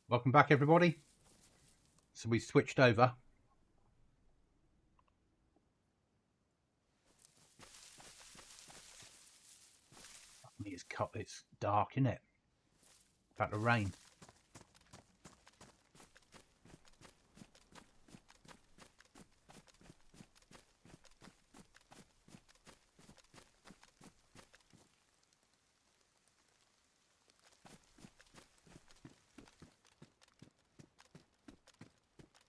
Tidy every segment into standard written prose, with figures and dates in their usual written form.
Welcome back, everybody. So we switched over. It's dark, isn't it? About to rain.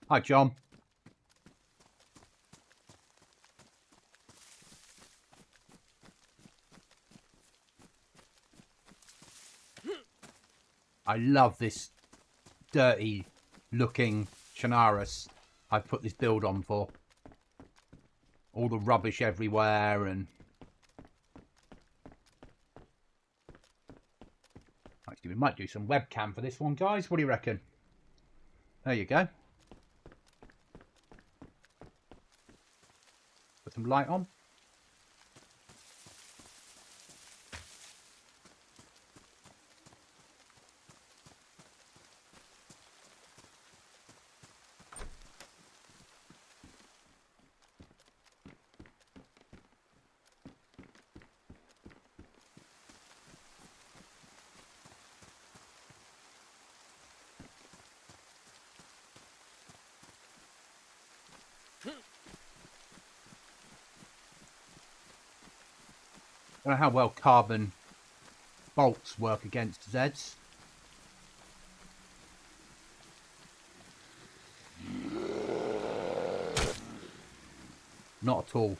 Hi, John. I love this dirty looking Chernarus I've put this build on for. All the rubbish everywhere and... Actually, we might do some webcam for this one, guys. What do you reckon? There you go. Put some light on. I don't know how well carbon bolts work against Zeds. Not at all.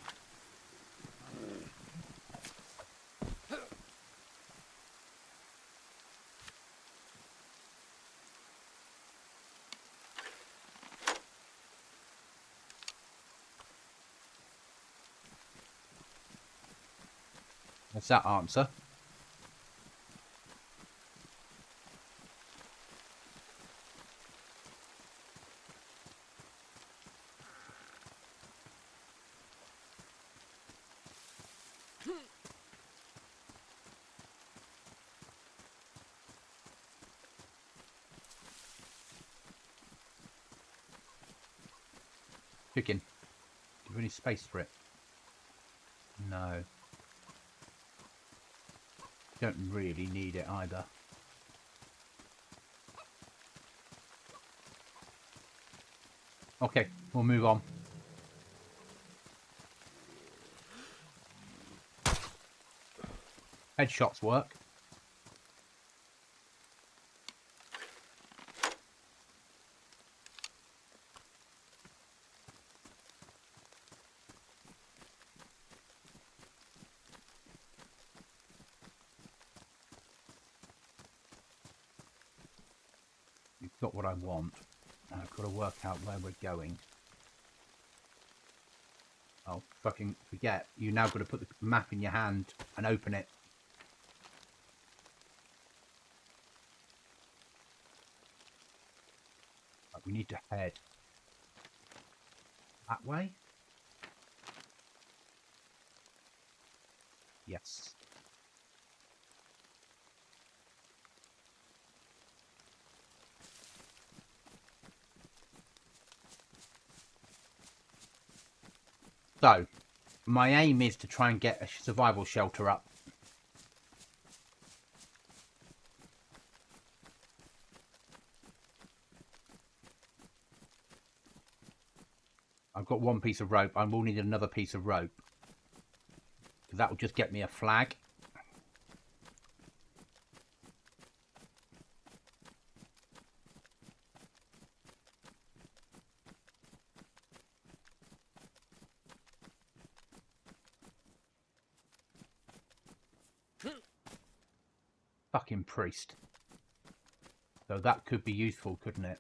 That's that answer. Chicken. Do you have any space for it? No. Don't really need it either. Okay, we'll move on. Headshots work. You've got what I want. I've got to work out where we're going. Oh, fucking forget. You now got to put the map in your hand and open it. We need to head that way. Yes. So, my aim is to try and get a survival shelter up. I've got one piece of rope. I will need another piece of rope. That will just get me a flag. Fucking priest. So that could be useful, couldn't it?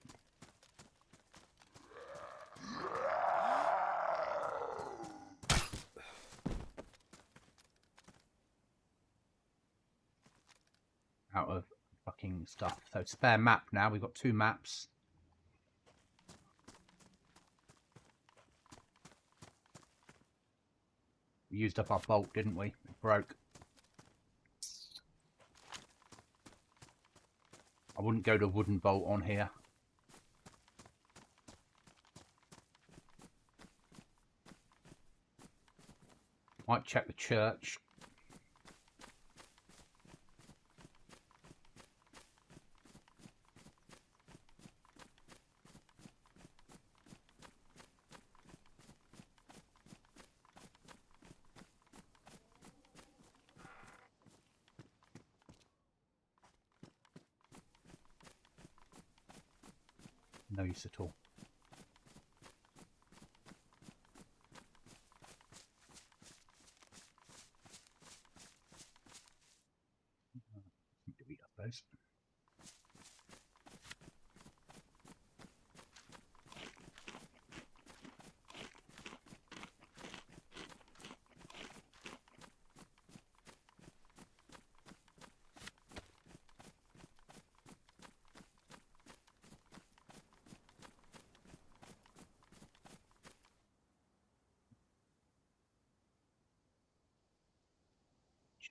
Out of fucking stuff. So spare map now. We've got 2 maps. We used up our bolt, didn't we? It broke. I wouldn't go to wooden bolt on here. Might check the church. No use at all. Delete, I suppose.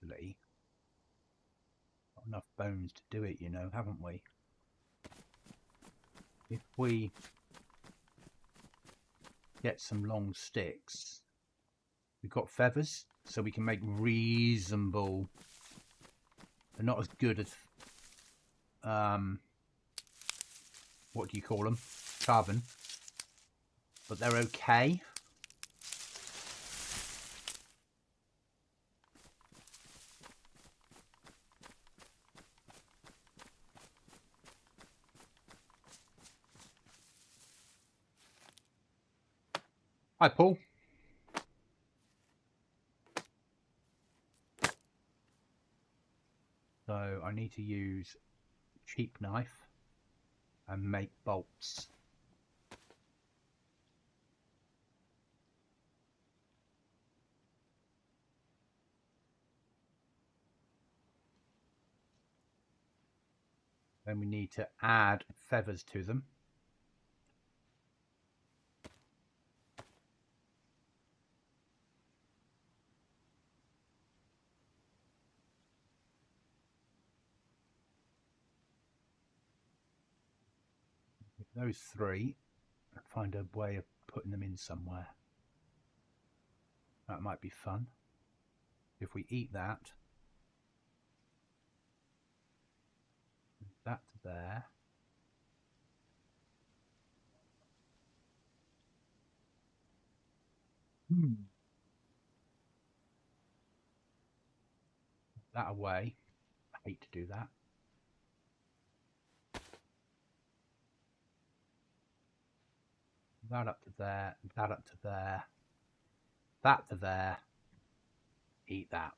Actually, got enough bones to do it, you know, haven't we? If we get some long sticks, we've got feathers, so we can make reasonable. They're not as good as what do you call them? Carbon, but they're okay. Hi, Paul. So I need to use cheap knife and make bolts. Then we need to add feathers to them. With those three, find a way of putting them in somewhere. That might be fun. If we eat that, that there. That away. I hate to do that. That up to there, that up to there, that to there. Eat that.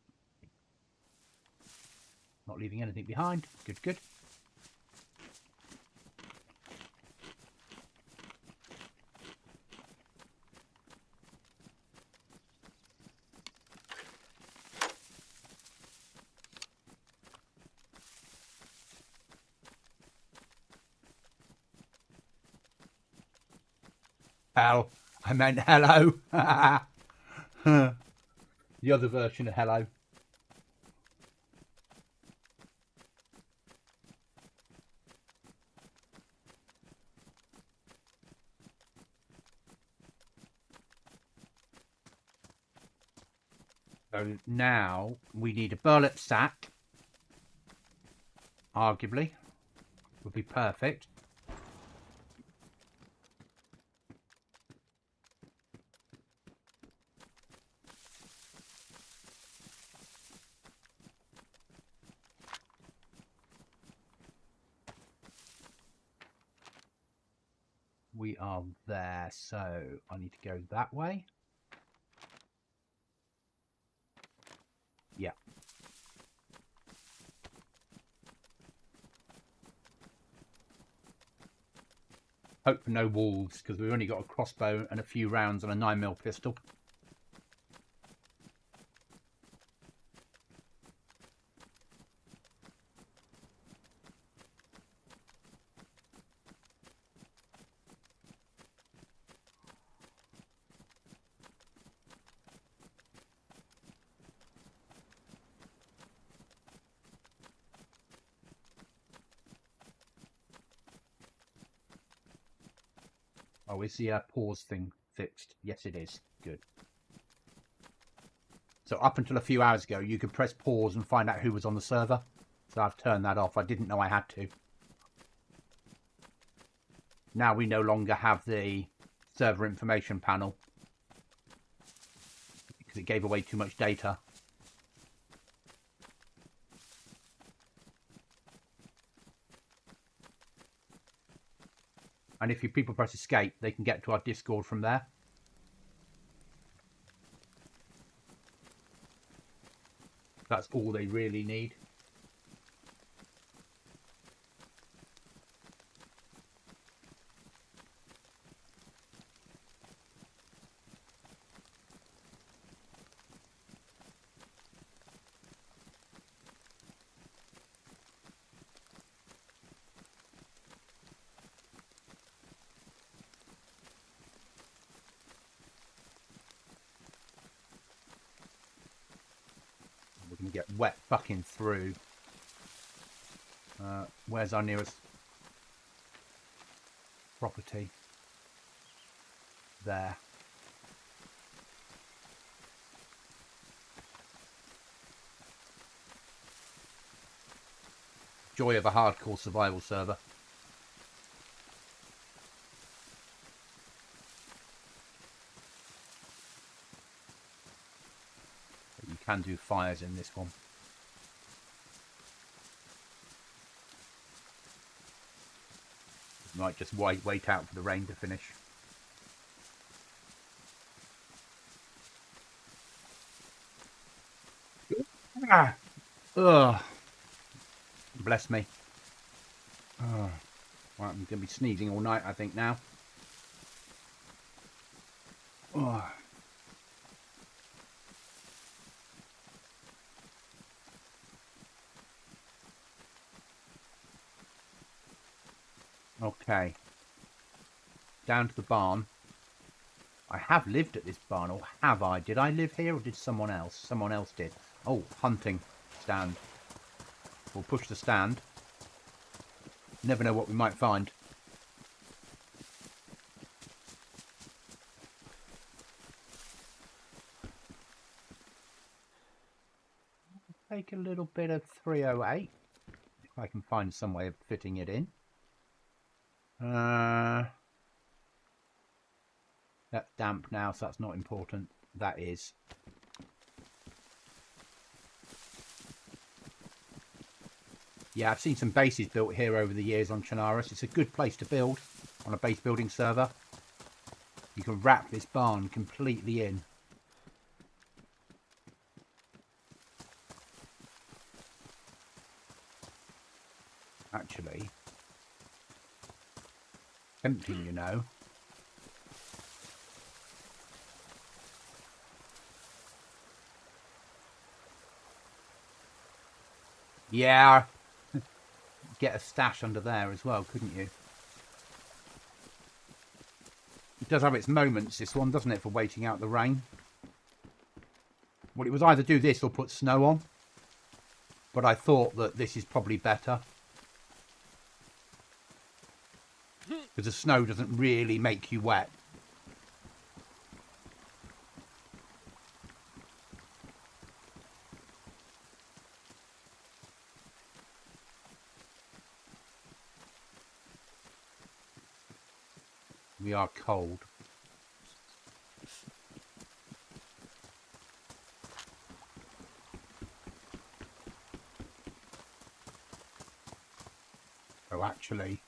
Not leaving anything behind. Good, good. Hell, I meant hello. The other version of hello. So now we need a burlap sack. Arguably, would be perfect. We are there, so I need to go that way. Yeah. Hope for no wolves, because we've only got a crossbow and a few rounds on a 9mm pistol. Oh, is the pause thing fixed? Yes, it is. Good. So up until a few hours ago, you could press pause and find out who was on the server. So I've turned that off. I didn't know I had to. Now we no longer have the server information panel because it gave away too much data. And if people press escape, they can get to our Discord from there. That's all they really need. We're going to get wet fucking through. Where's our nearest property? There. Joy of a hardcore survival server. But you can do fires in this one. You might just wait out for the rain to finish. Ah. Ugh. Bless me. Oh. Well, I'm going to be sneezing all night, I think, now. Oh. Okay. Down to the barn. I have lived at this barn, or have I? Did I live here, or did someone else? Someone else did. Oh, hunting stand. We'll push the stand. Never know what we might find. Take a little bit of 308. If I can find some way of fitting it in. That's damp now, so that's not important. That is. Yeah, I've seen some bases built here over the years on Chernarus. It's a good place to build on a base building server. You can wrap this barn completely in. Actually, tempting, you know. Yeah, get a stash under there as well, couldn't you? It does have its moments, this one, doesn't it, for waiting out the rain? Well, it was either do this or put snow on. But I thought that this is probably better. Because the snow doesn't really make you wet. We are cold. Oh, actually.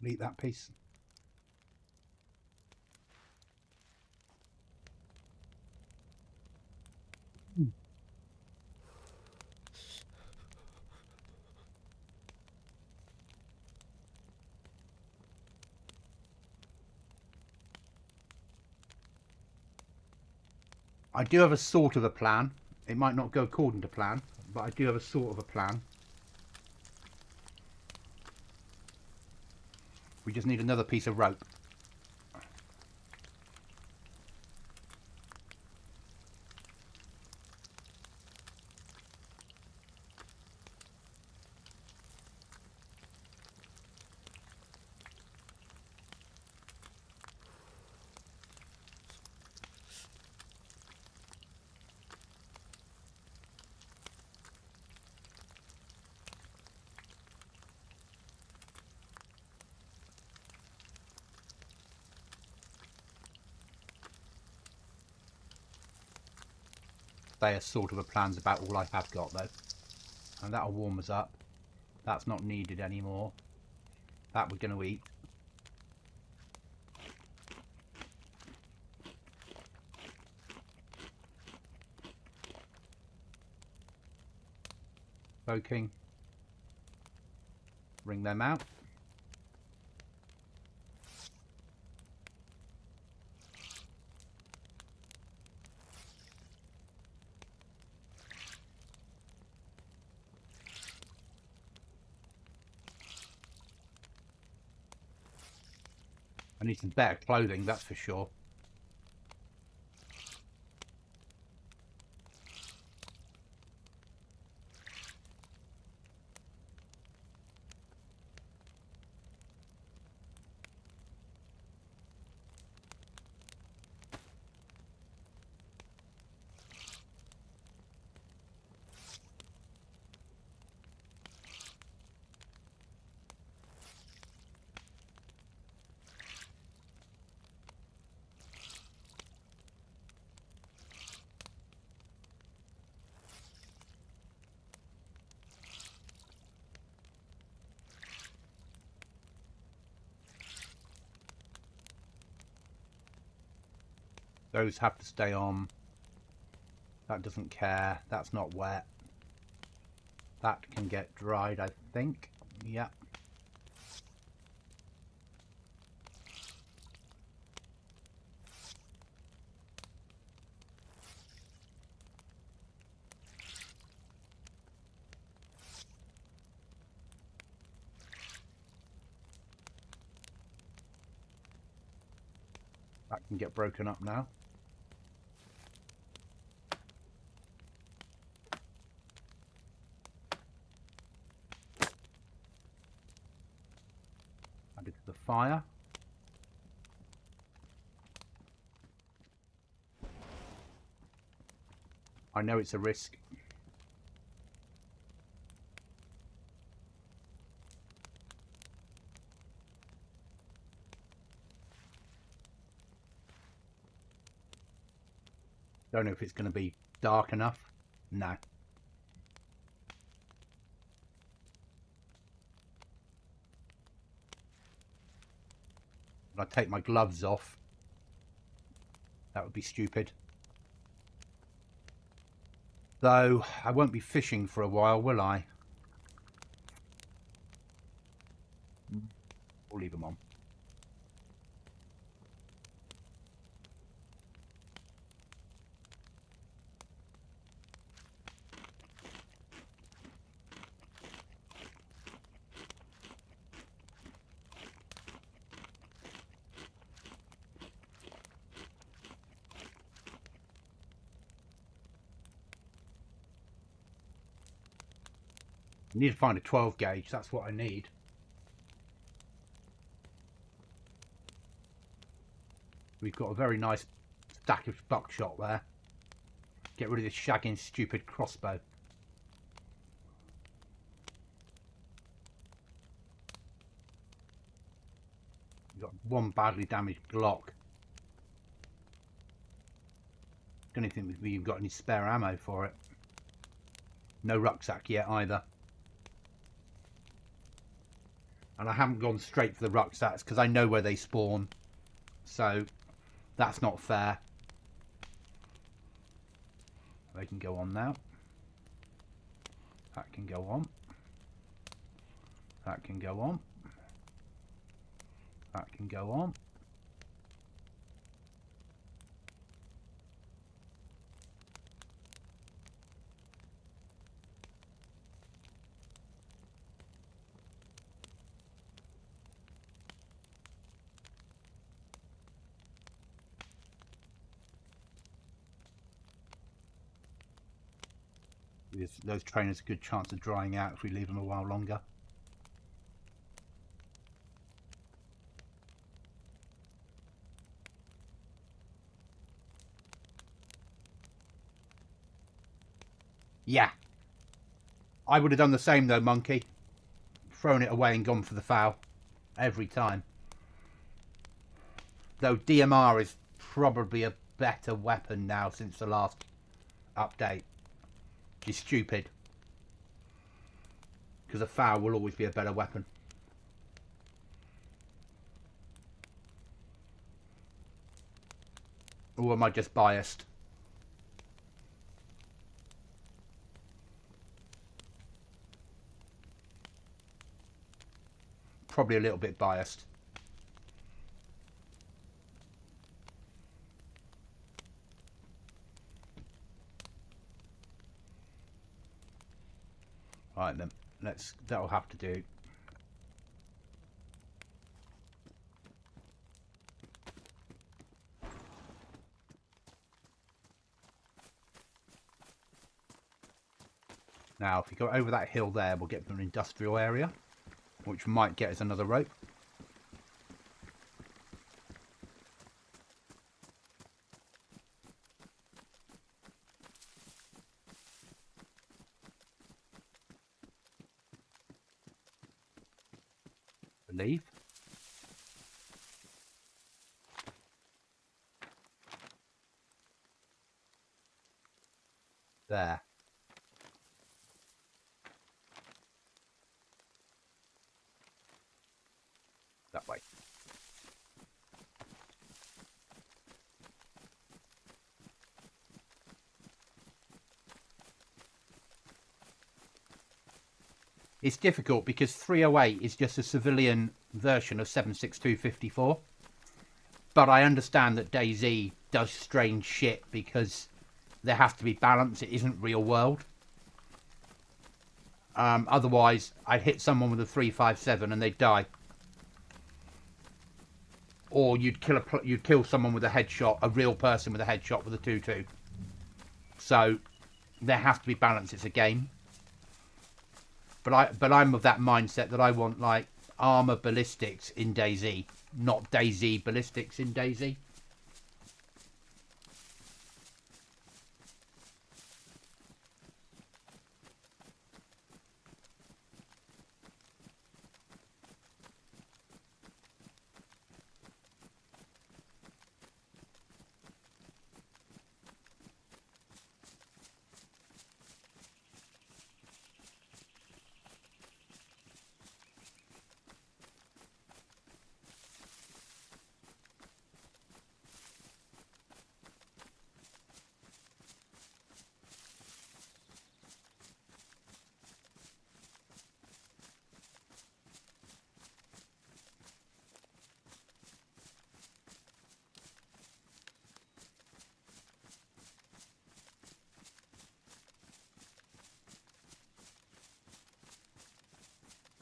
Eat that piece. I do have a sort of a plan. It might not go according to plan, but I do have a sort of a plan. We just need another piece of rope. They are sort of a plan's about all I have got though. And that'll warm us up. That's not needed anymore. That we're going to eat. Poking. Wring them out. I need some better clothing, that's for sure. Those have to stay on. That doesn't care. That's not wet. That can get dried, I think. Yeah. That can get broken up now. Added to the fire. I know it's a risk. Don't know if it's going to be dark enough. No. I'd take my gloves off. That would be stupid. Though I won't be fishing for a while, will I? We'll leave them on. I need to find a 12 gauge, that's what I need. We've got a very nice stack of buckshot there. Get rid of this shagging stupid crossbow. We've got one badly damaged Glock. Don't even think we've got any spare ammo for it. No rucksack yet either. And I haven't gone straight for the rucksacks because I know where they spawn. So that's not fair. They can go on now. That can go on. That can go on. That can go on. Those trainers a good chance of drying out if we leave them a while longer. Yeah. I would have done the same though, Monkey. Thrown it away and gone for the foul. Every time. Though DMR is probably a better weapon now since the last update. Which is stupid. Because a foul will always be a better weapon. Or am I just biased? Probably a little bit biased. Right then, that'll have to do. Now, if we go over that hill there, we'll get to an industrial area, which might get us another rope. Believe. There. That way. It's difficult because 308 is just a civilian version of 76254. But I understand that DayZ does strange shit because there has to be balance. It isn't real world. Otherwise, I'd hit someone with a 357 and they'd die. Or you'd kill someone with a headshot, a real person with a headshot with a 2-2. So there has to be balance. It's a game. But I'm of that mindset that I want like armor ballistics in DayZ, not DayZ ballistics in DayZ.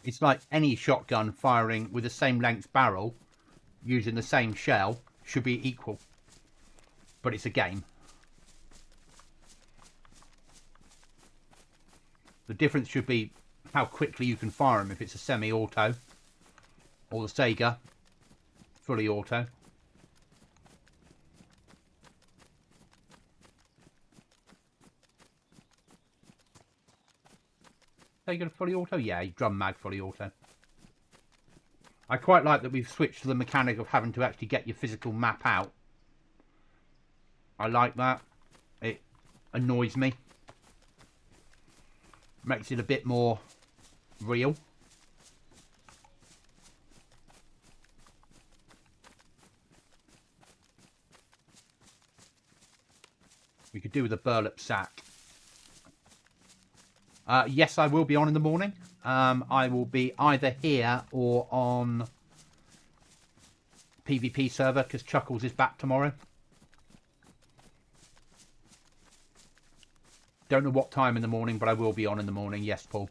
It's like any shotgun firing with the same length barrel using the same shell should be equal. But it's a game. The difference should be how quickly you can fire them if it's a semi-auto or the Sega fully auto. You got a fully auto? Yeah, drum mag fully auto. I quite like that we've switched to the mechanic of having to actually get your physical map out. I like that. It annoys me. Makes it a bit more real. We could do with a burlap sack. Yes, I will be on in the morning. I will be either here or on PvP server because Chuckles is back tomorrow. Don't know what time in the morning, but I will be on in the morning. Yes, Paul.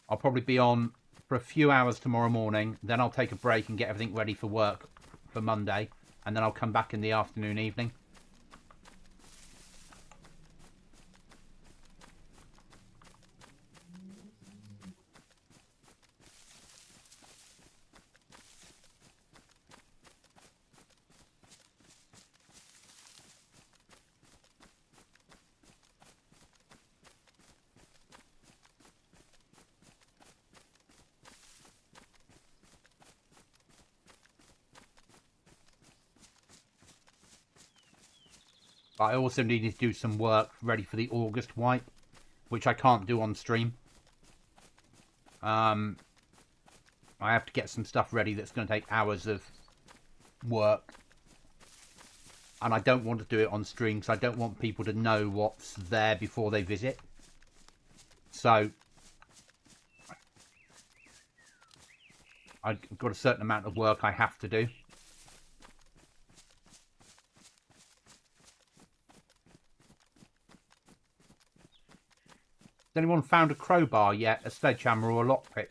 I'll probably be on for a few hours tomorrow morning. Then I'll take a break and get everything ready for work for Monday. And then I'll come back in the afternoon, evening. But I also need to do some work ready for the August wipe, which I can't do on stream. I have to get some stuff ready that's going to take hours of work. And I don't want to do it on stream because I don't want people to know what's there before they visit. So I've got a certain amount of work I have to do. Has anyone found a crowbar yet? A sledgehammer or a lockpick?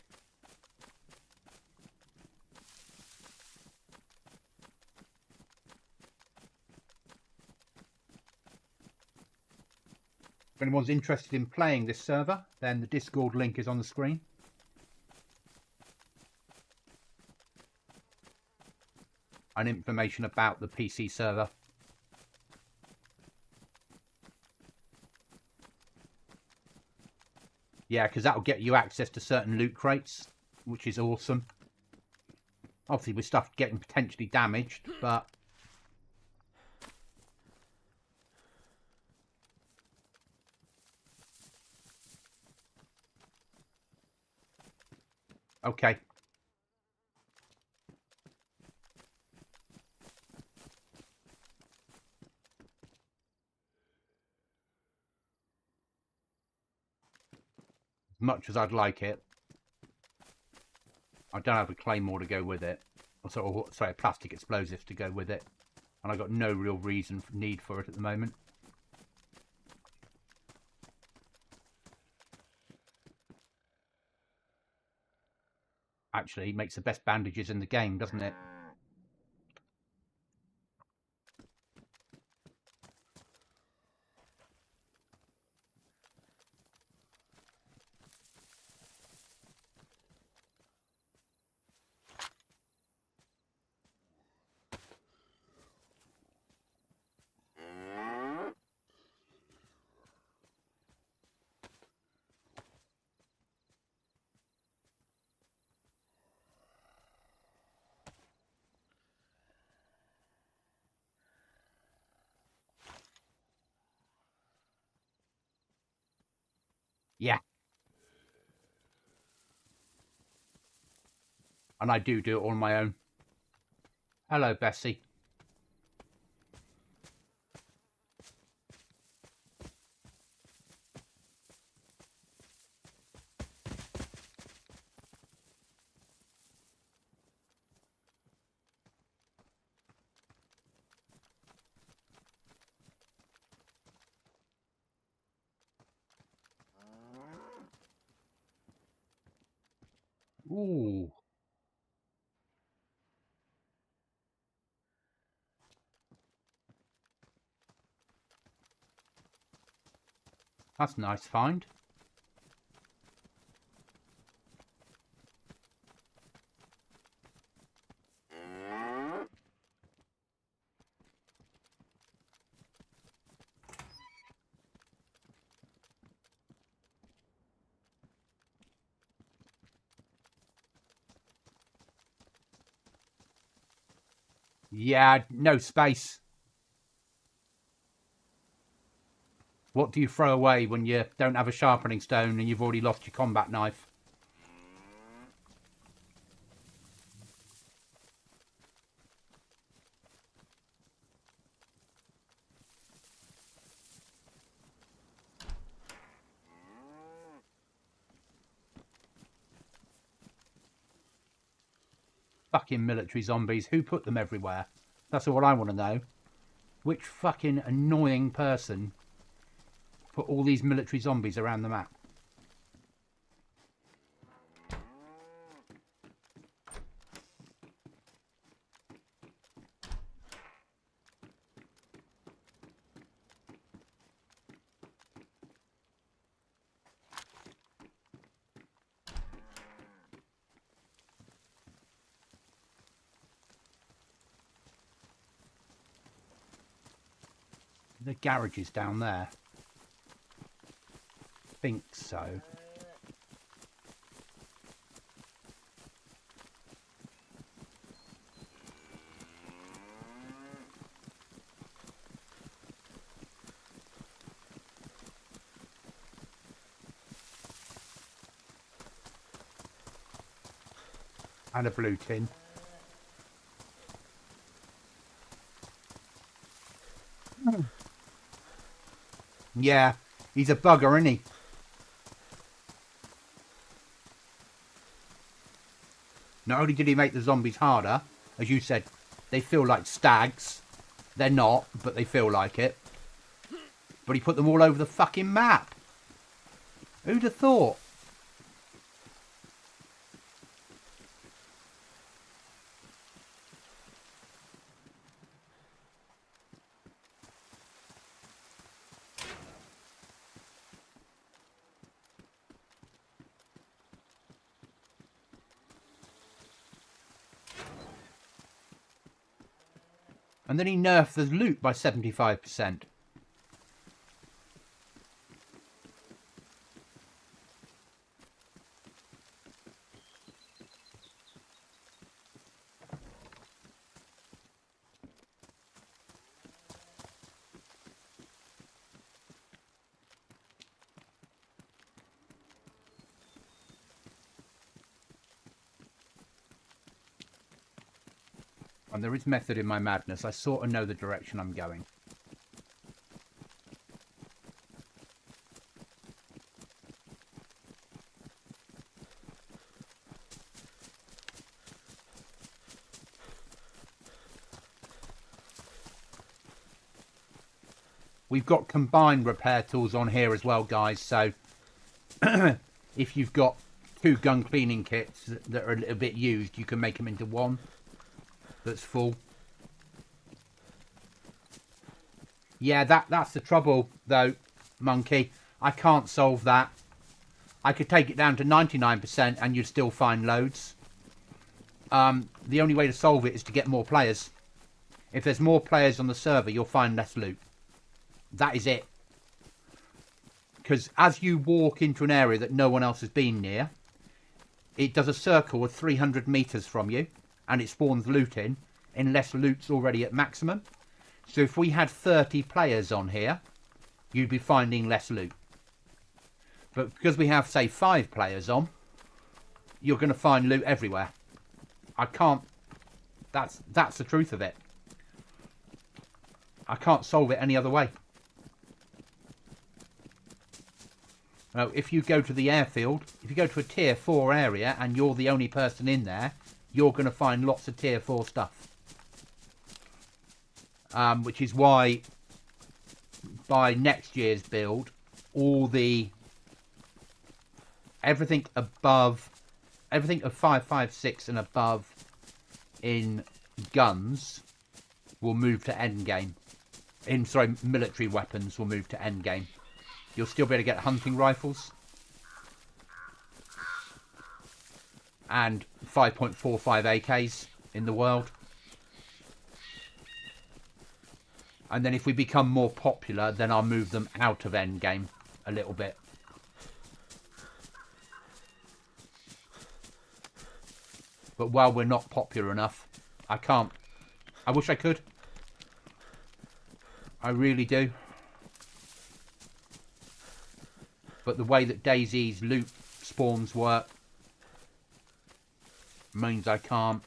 If anyone's interested in playing this server, then the Discord link is on the screen. And information about the PC server. Yeah, because that'll get you access to certain loot crates, which is awesome. Obviously with stuff getting potentially damaged, but... Okay. As much as I'd like it, I don't have a claymore to go with it. Or sorry, a plastic explosive to go with it. And I've got no real need for it at the moment. Actually, it makes the best bandages in the game, doesn't it? Yeah. And I do it all on my own. Hello, Bessie. Ooh. That's a nice find. Yeah, no space. What do you throw away when you don't have a sharpening stone and you've already lost your combat knife? fucking military zombies. Who put them everywhere? That's all I want to know. Which fucking annoying person put all these military zombies around the map? The garage is down there. Think so. And a blue tin. Yeah, he's a bugger, isn't he? Not only did he make the zombies harder, as you said, they feel like stags. They're not, but they feel like it. But he put them all over the fucking map. Who'd have thought? And then he nerfed the loot by 75%. And there is method in my madness. I sort of know the direction I'm going. We've got combined repair tools on here as well, guys. So if you've got 2 gun cleaning kits that are a little bit used, you can make them into one that's full. Yeah, that's the trouble, though, Monkey. I can't solve that. I could take it down to 99% and you'd still find loads. The only way to solve it is to get more players. If there's more players on the server, you'll find less loot. That is it. Because as you walk into an area that no one else has been near, it does a circle of 300 meters from you and it spawns loot in unless loot's already at maximum. So if we had 30 players on here, you'd be finding less loot. But because we have, say, 5 players on, you're going to find loot everywhere. I can't... That's the truth of it. I can't solve it any other way. Now, if you go to the airfield, if you go to a tier 4 area and you're the only person in there, you're going to find lots of tier 4 stuff. Which is why by next year's build, everything of 5.56 and above in guns will move to endgame. Military weapons will move to endgame. You'll still be able to get hunting rifles and 5.45 AKs in the world. And then if we become more popular, then I'll move them out of endgame a little bit. But while we're not popular enough, I can't. I wish I could. I really do. But the way that DayZ's loot spawns work means I can't.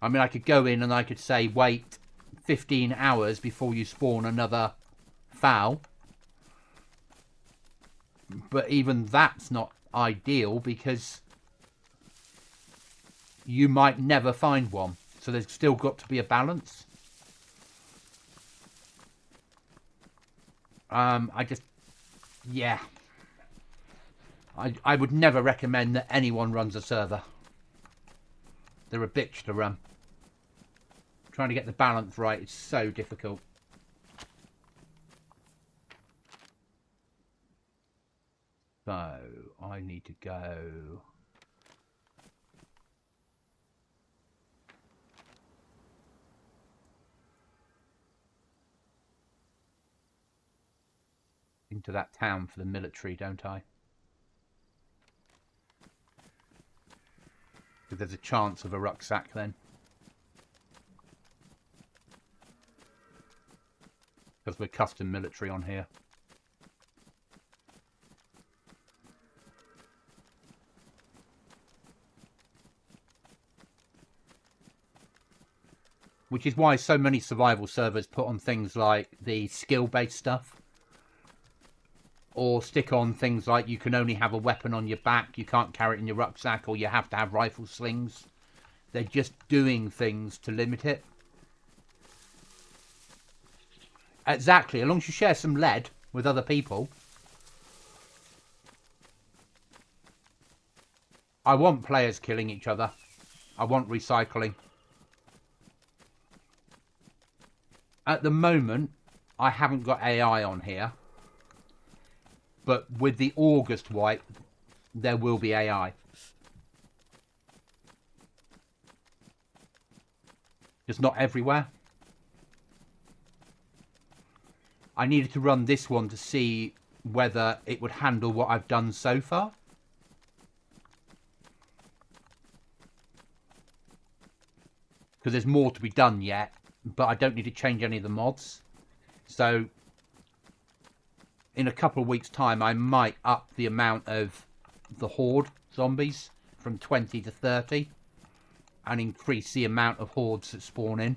I mean, I could go in and I could say, wait 15 hours before you spawn another fowl. But even that's not ideal because you might never find one. So there's still got to be a balance. Yeah. I would never recommend that anyone runs a server. They're a bitch to run. Trying to get the balance right is so difficult. So, I need to go... into that town for the military, don't I? Because there's a chance of a rucksack then. Because we're custom military on here. Which is why so many survival servers put on things like the skill-based stuff. Or stick on things like you can only have a weapon on your back, you can't carry it in your rucksack, or you have to have rifle slings. They're just doing things to limit it. Exactly, as long as you share some lead with other people. I want players killing each other. I want recycling. At the moment, I haven't got AI on here. But with the August wipe, there will be AI. Just not everywhere. I needed to run this one to see whether it would handle what I've done so far. Because there's more to be done yet, but I don't need to change any of the mods. So in a couple of weeks' time, I might up the amount of the horde zombies from 20 to 30 and increase the amount of hordes that spawn in.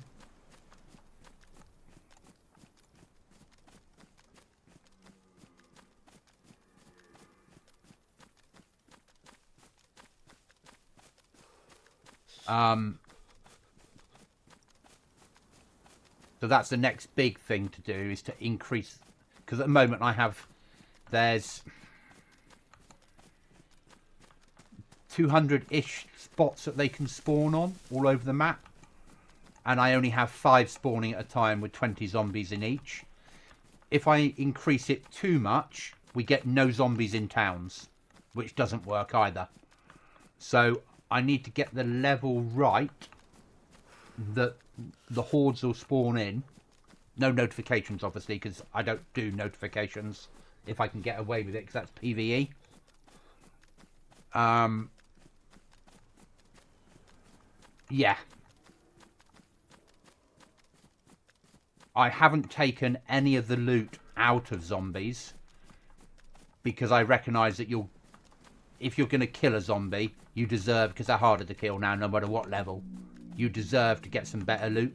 So that's the next big thing to do, is to increase, because at the moment there's 200-ish spots that they can spawn on all over the map, and I only have 5 spawning at a time with 20 zombies in each. If I increase it too much, we get no zombies in towns, which doesn't work either. So I need to get the level right that the hordes will spawn in. No notifications, obviously, because I don't do notifications if I can get away with it, because that's PvE. Yeah. I haven't taken any of the loot out of zombies because I recognise that if you're going to kill a zombie, you deserve, because they're harder to kill now, no matter what level, you deserve to get some better loot.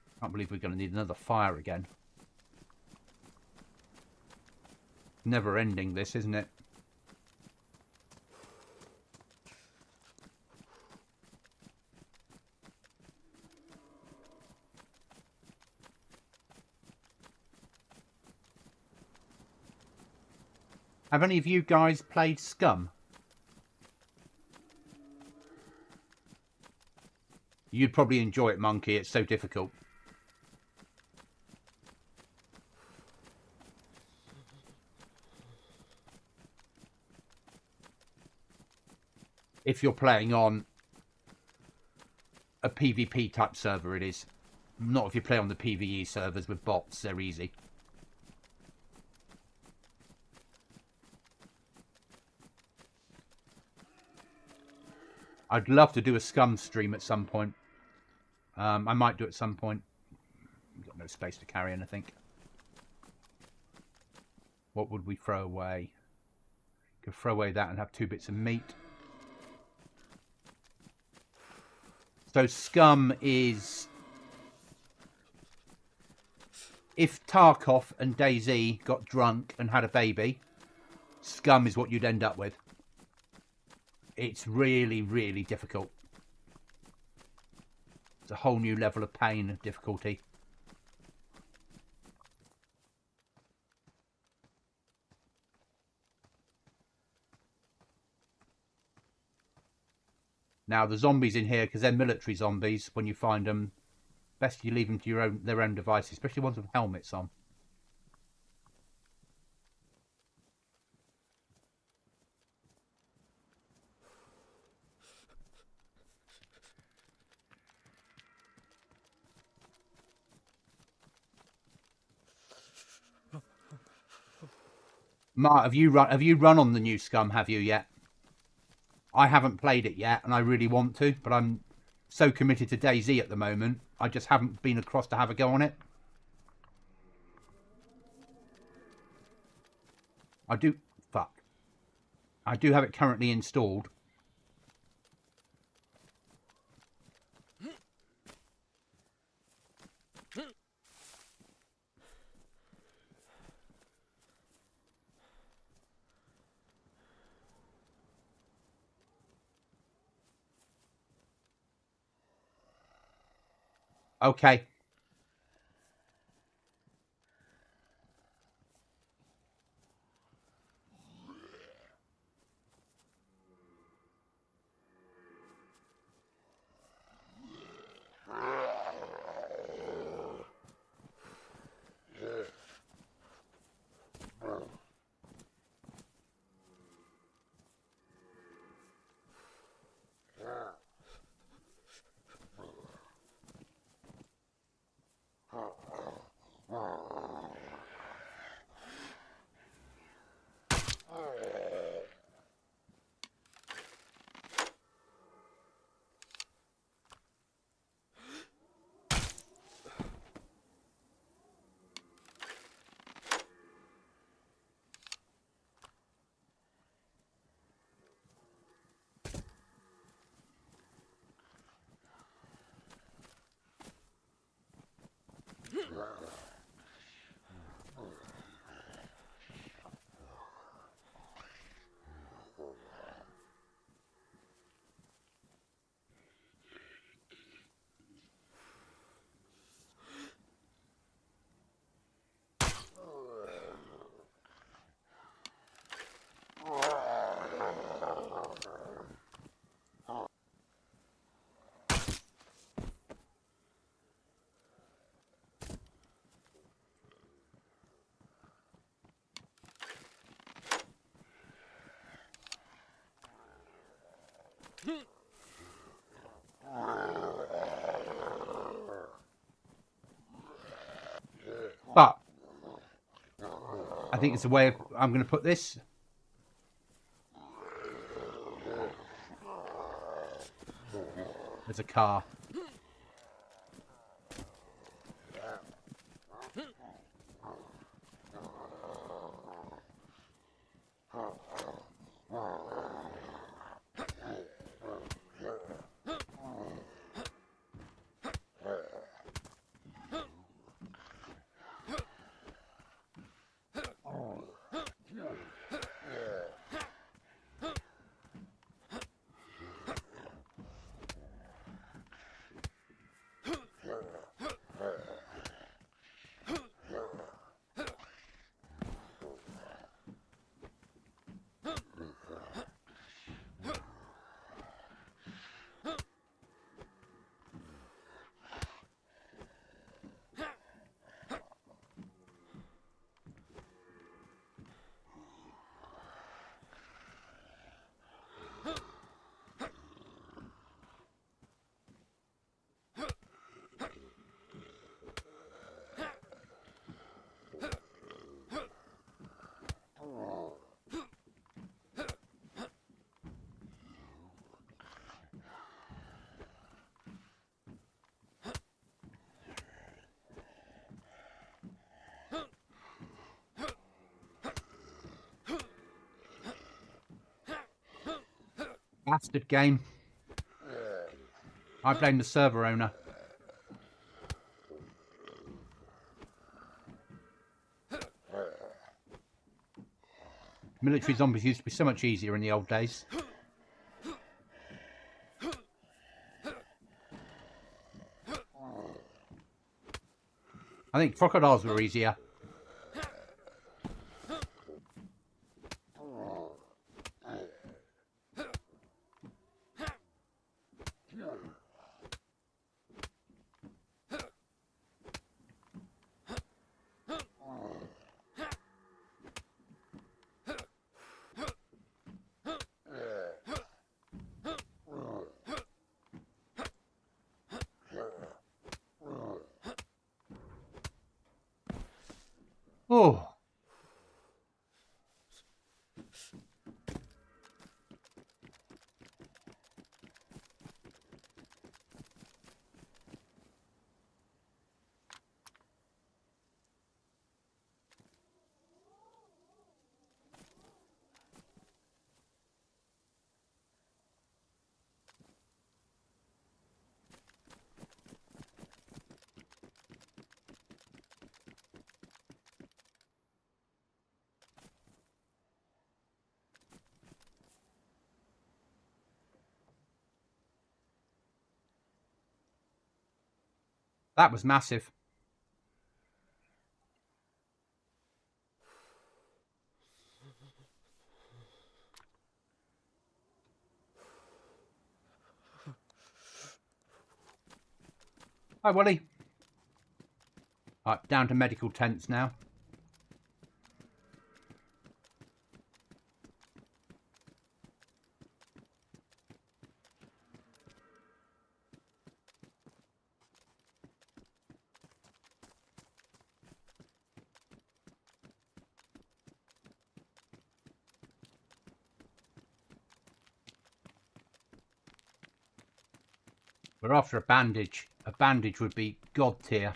I can't believe we're going to need another fire again. Never ending this, isn't it? Have any of you guys played Scum? You'd probably enjoy it, Monkey. It's so difficult. If you're playing on a PvP type server, it is. Not if you play on the PvE servers with bots, they're easy. I'd love to do a Scum stream at some point. I might do it at some point. We've got no space to carry anything. What would we throw away? Could throw away that and have 2 bits of meat. So scum is... If Tarkov and DayZ got drunk and had a baby, scum is what you'd end up with. It's really, really difficult. It's a whole new level of pain and difficulty. Now, the zombies in here, because they're military zombies, when you find them, best you leave them to their own devices, especially ones with helmets on. Mark, have you run on the new Scum, have you yet? I haven't played it yet, and I really want to, but I'm so committed to DayZ at the moment, I just haven't been across to have a go on it. I do have it currently installed. Okay. But I think it's the way I'm going to put this. There's a car. Bastard game. I blame the server owner. Military zombies used to be so much easier in the old days. I think crocodiles were easier. Oh. That was massive. Hi, Wally. Right, down to medical tents now. We're after a bandage. A bandage would be god tier.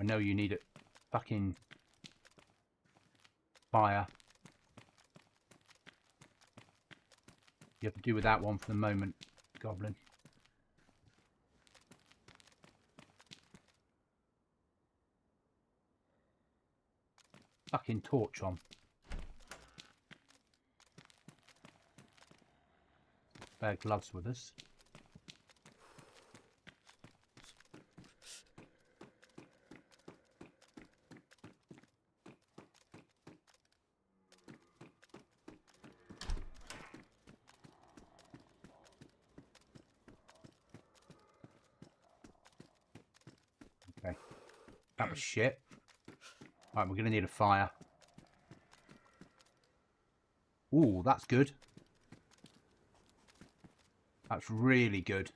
I know you need a fucking fire. You have to do with that one for the moment, Goblin. Fucking torch on. Spare gloves with us. Okay. That was shit. Right, we're going to need a fire. Ooh, that's good. That's really good.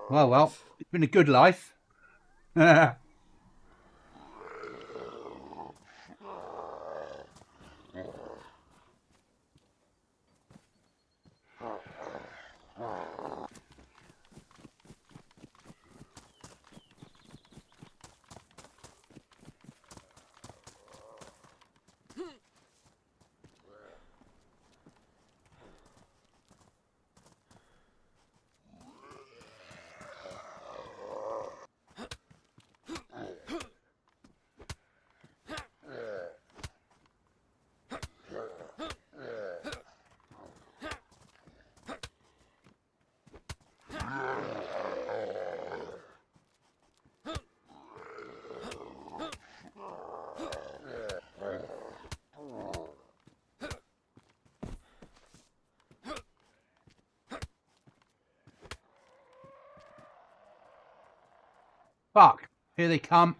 Well, it's been a good life. Fuck. Here they come.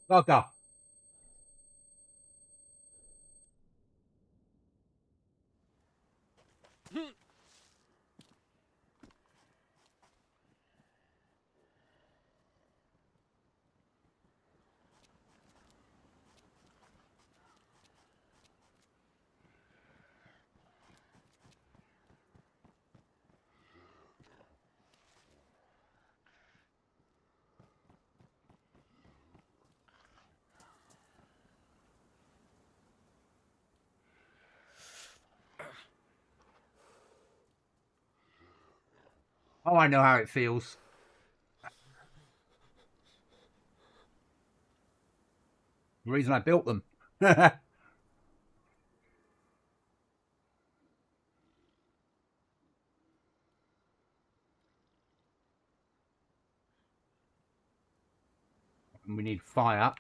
Bugger. Oh, I know how it feels. The reason I built them. And we need fire.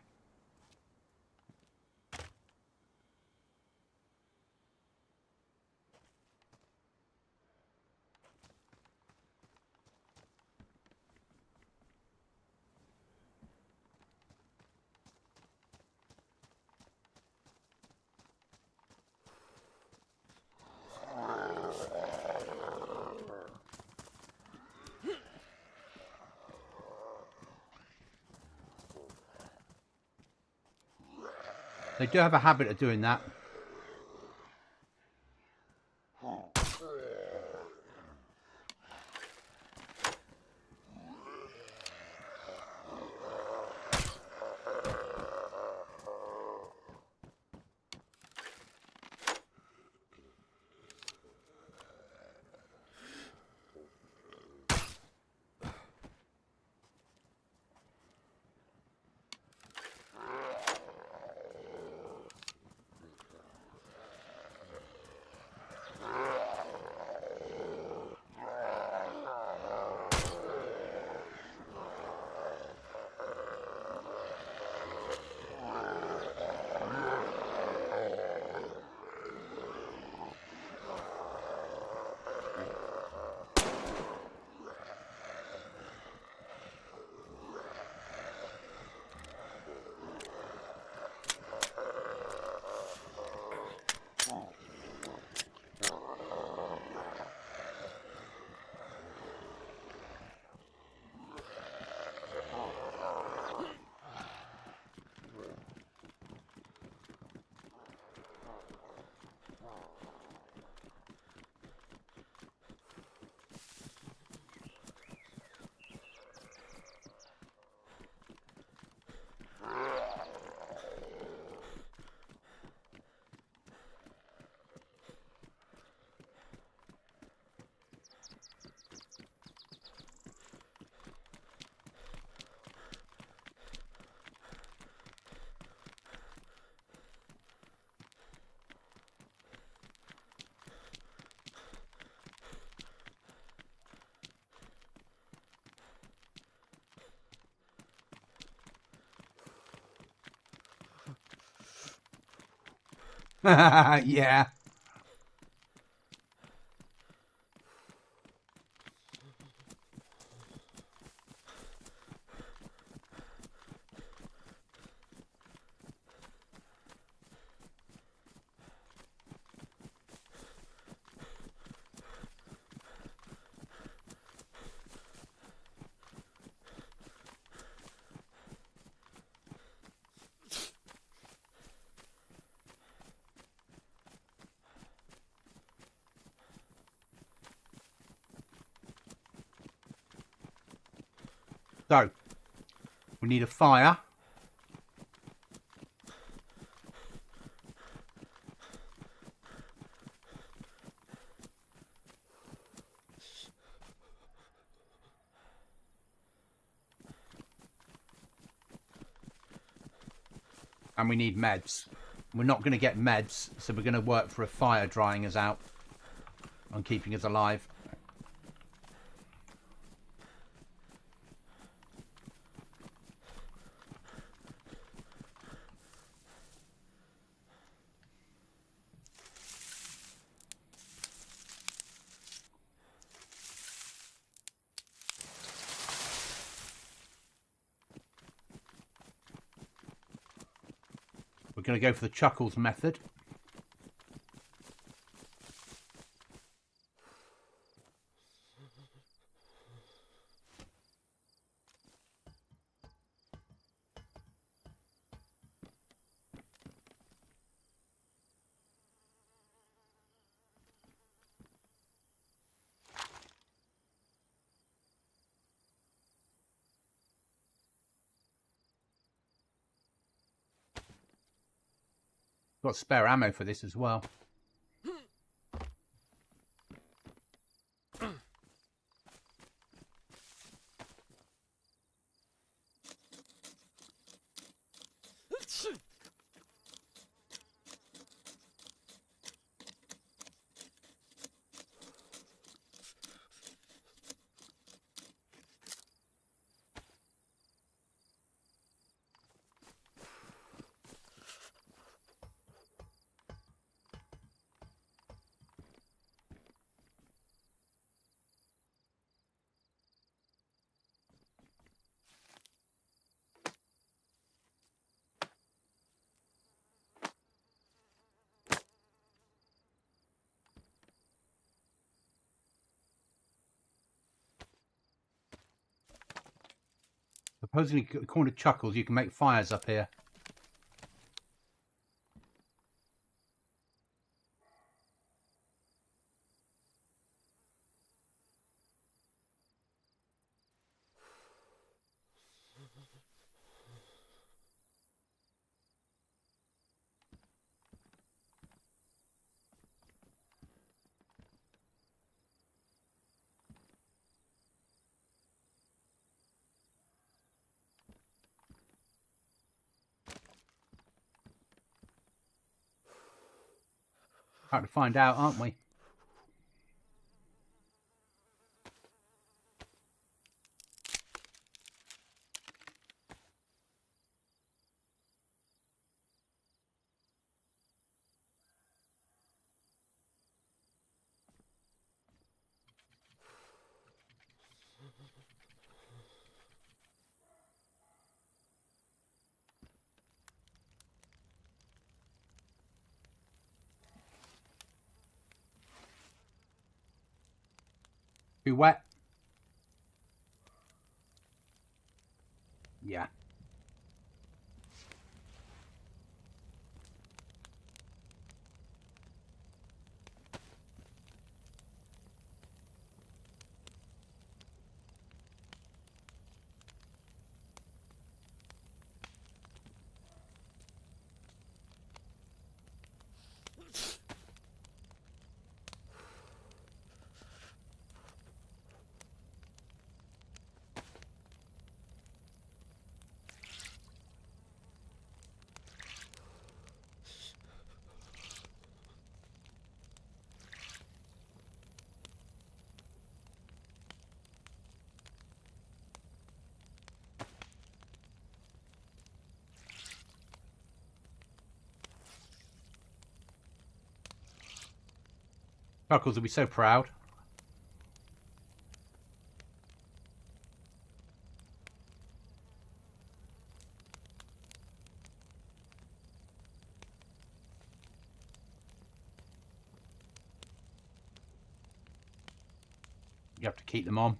They do have a habit of doing that. Yeah. So, we need a fire. And we need meds. We're not going to get meds, so we're going to work for a fire drying us out and keeping us alive. We're going to go for the Chuckles method. Got spare ammo for this as well. Supposedly, according to Chuckles, you can make fires up here. About to find out, aren't we? Too wet? Yeah. Chuckles will be so proud. You have to keep them on.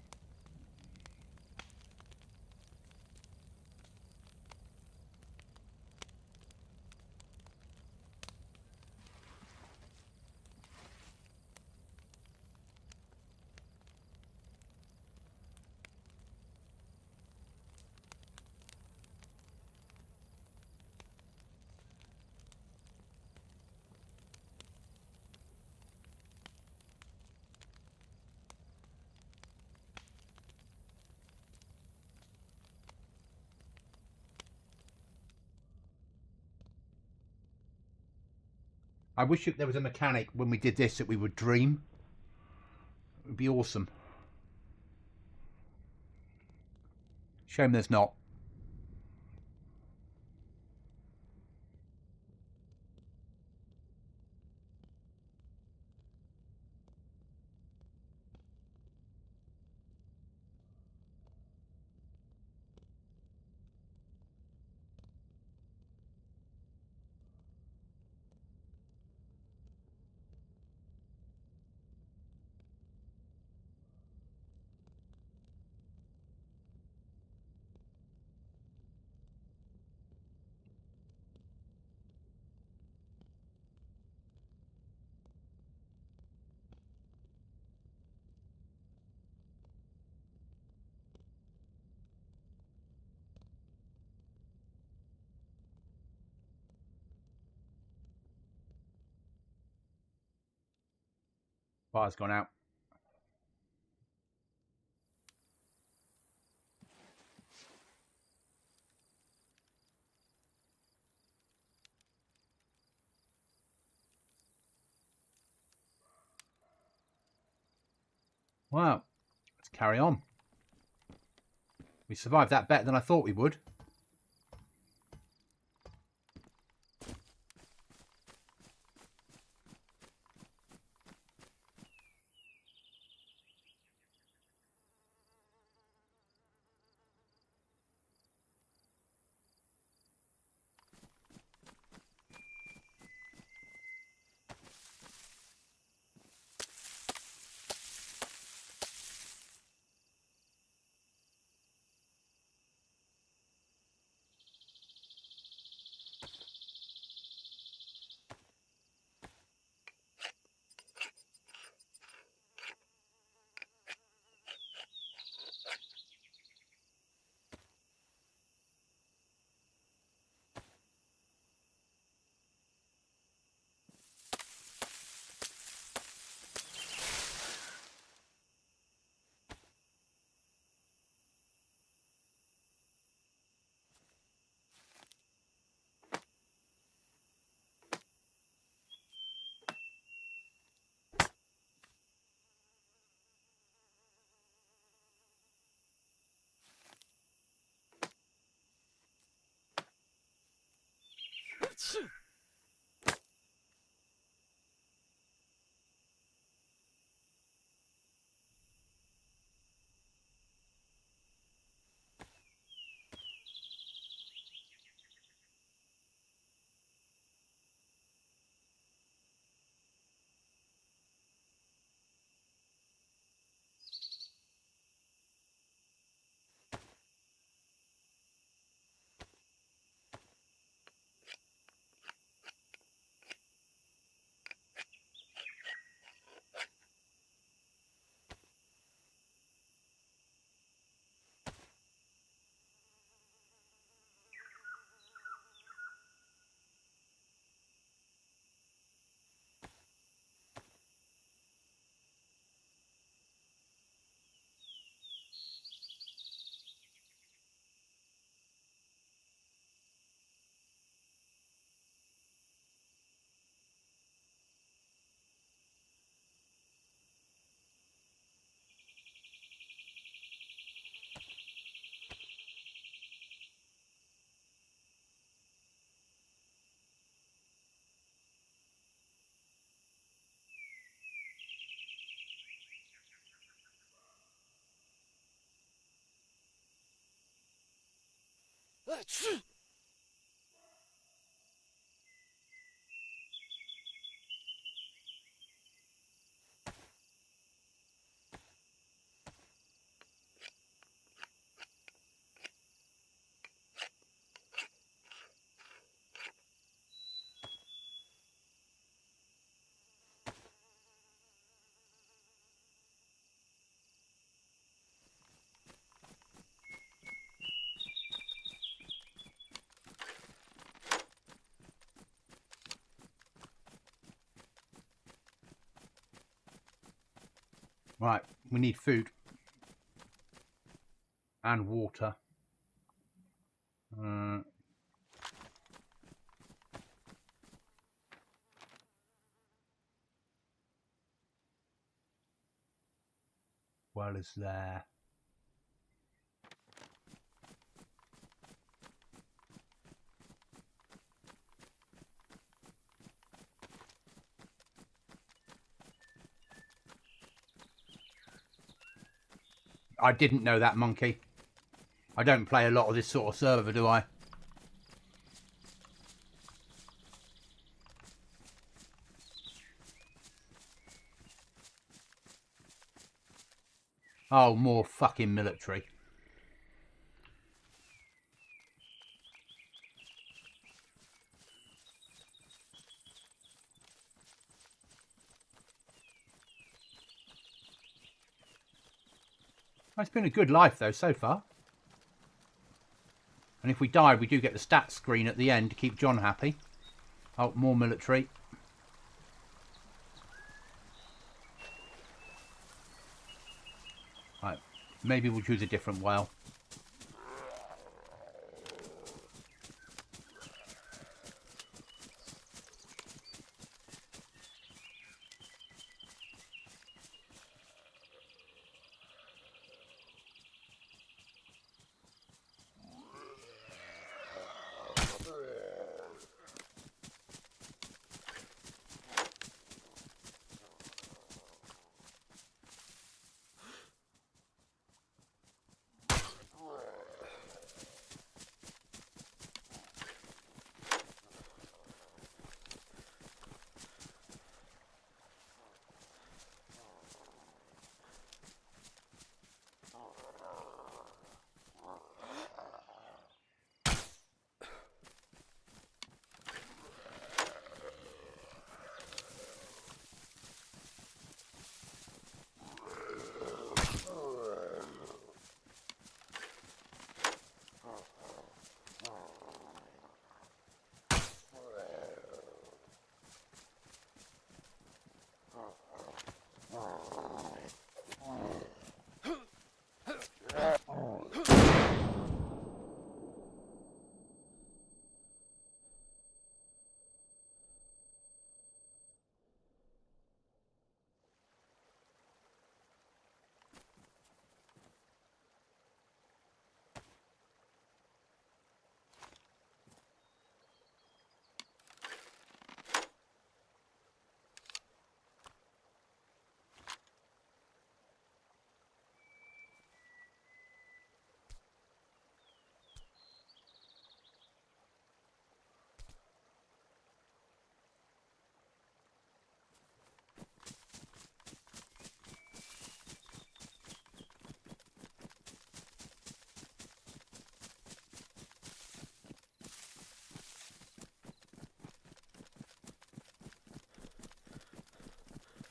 I wish there was a mechanic when we did this that we would dream. It would be awesome. Shame there's not. Fire's gone out. Wow. Let's carry on. We survived that better than I thought we would. Right, we need food and water. well as there. I didn't know that, monkey. I don't play a lot of this sort of server, do I? Oh, more fucking military. It's been a good life, though, so far. And if we die, we do get the stats screen at the end to keep John happy. Oh, more military. Right, maybe we'll choose a different whale.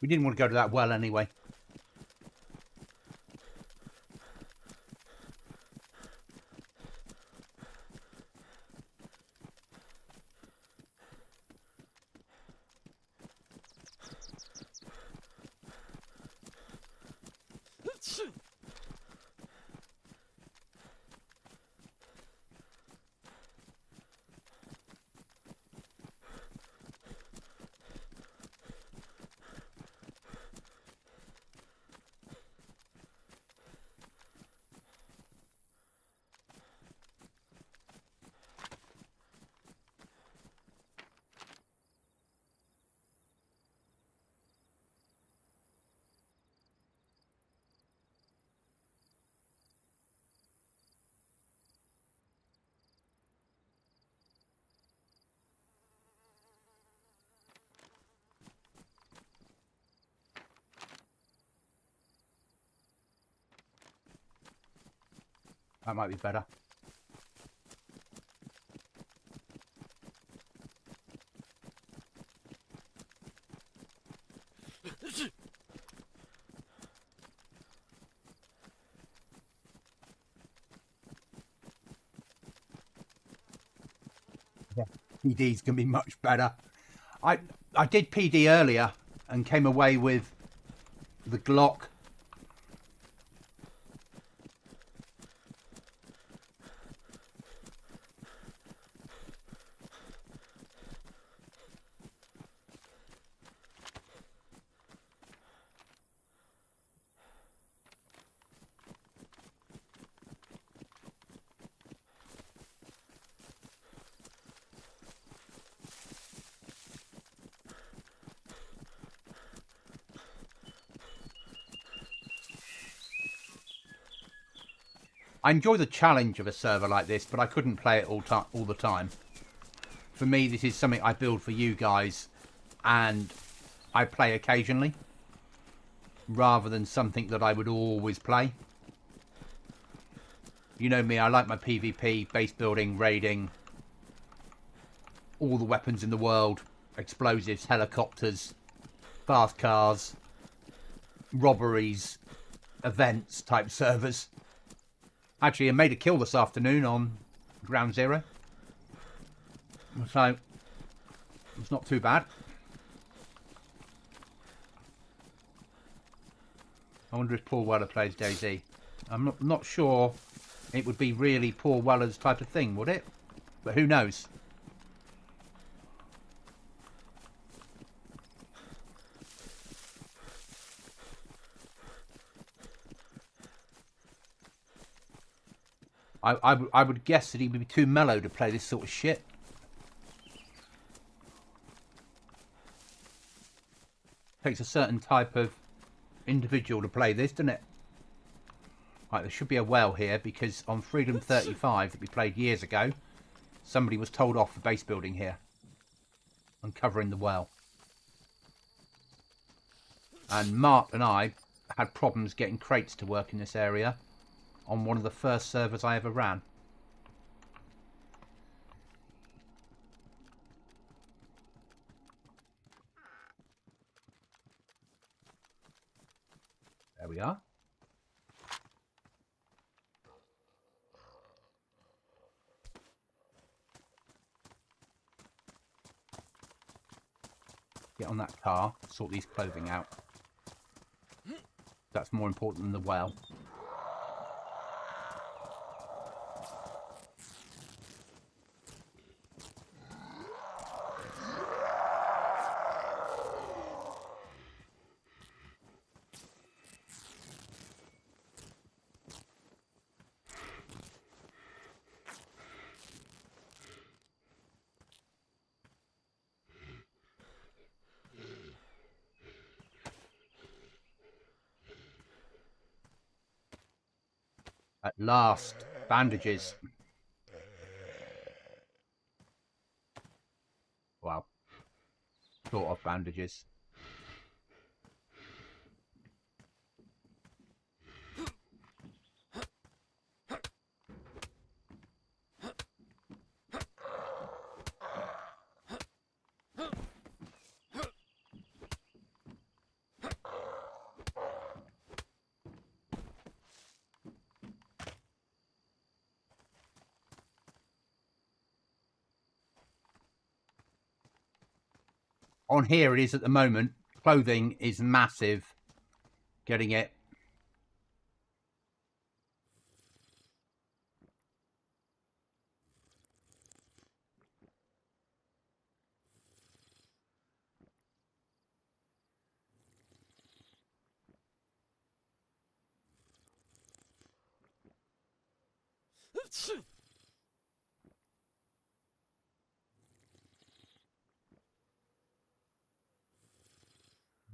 We didn't want to go to that well anyway. That might be better. Yeah. PD's going to be much better. I did PD earlier and came away with the Glock. I enjoy the challenge of a server like this, but I couldn't play it all the time. For me, this is something I build for you guys, and I play occasionally, rather than something that I would always play. You know me, I like my PvP, base building, raiding, all the weapons in the world, explosives, helicopters, fast cars, robberies, events type servers. Actually, I made a kill this afternoon on Ground Zero. So, it's not too bad. I wonder if Paul Weller plays DayZ. I'm not sure it would be really Paul Weller's type of thing, would it? But who knows? I would guess that he would be too mellow to play this sort of shit. Takes a certain type of individual to play this, doesn't it? Right, there should be a well here, because on Freedom 35 that we played years ago, somebody was told off for base building here. Uncovering the well. And Mark and I had problems getting crates to work in this area on one of the first servers I ever ran. There we are. Get on that car, sort these clothing out. That's more important than the well. At last, bandages. Wow. Sort of bandages. On here it is at the moment. Clothing is massive. Getting it.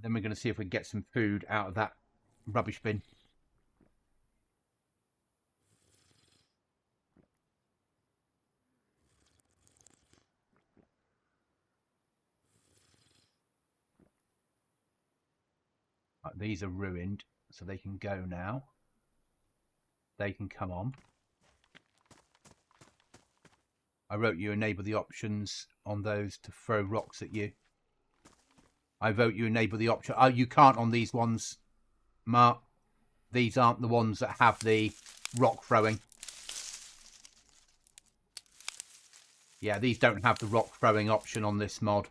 Then we're going to see if we can get some food out of that rubbish bin. Right, these are ruined, so they can go now. They can come on. I wrote you enable the options on those to throw rocks at you. I vote you enable the option. Oh, you can't on these ones, Mark. These aren't the ones that have the rock throwing. Yeah, these don't have the rock throwing option on this mod.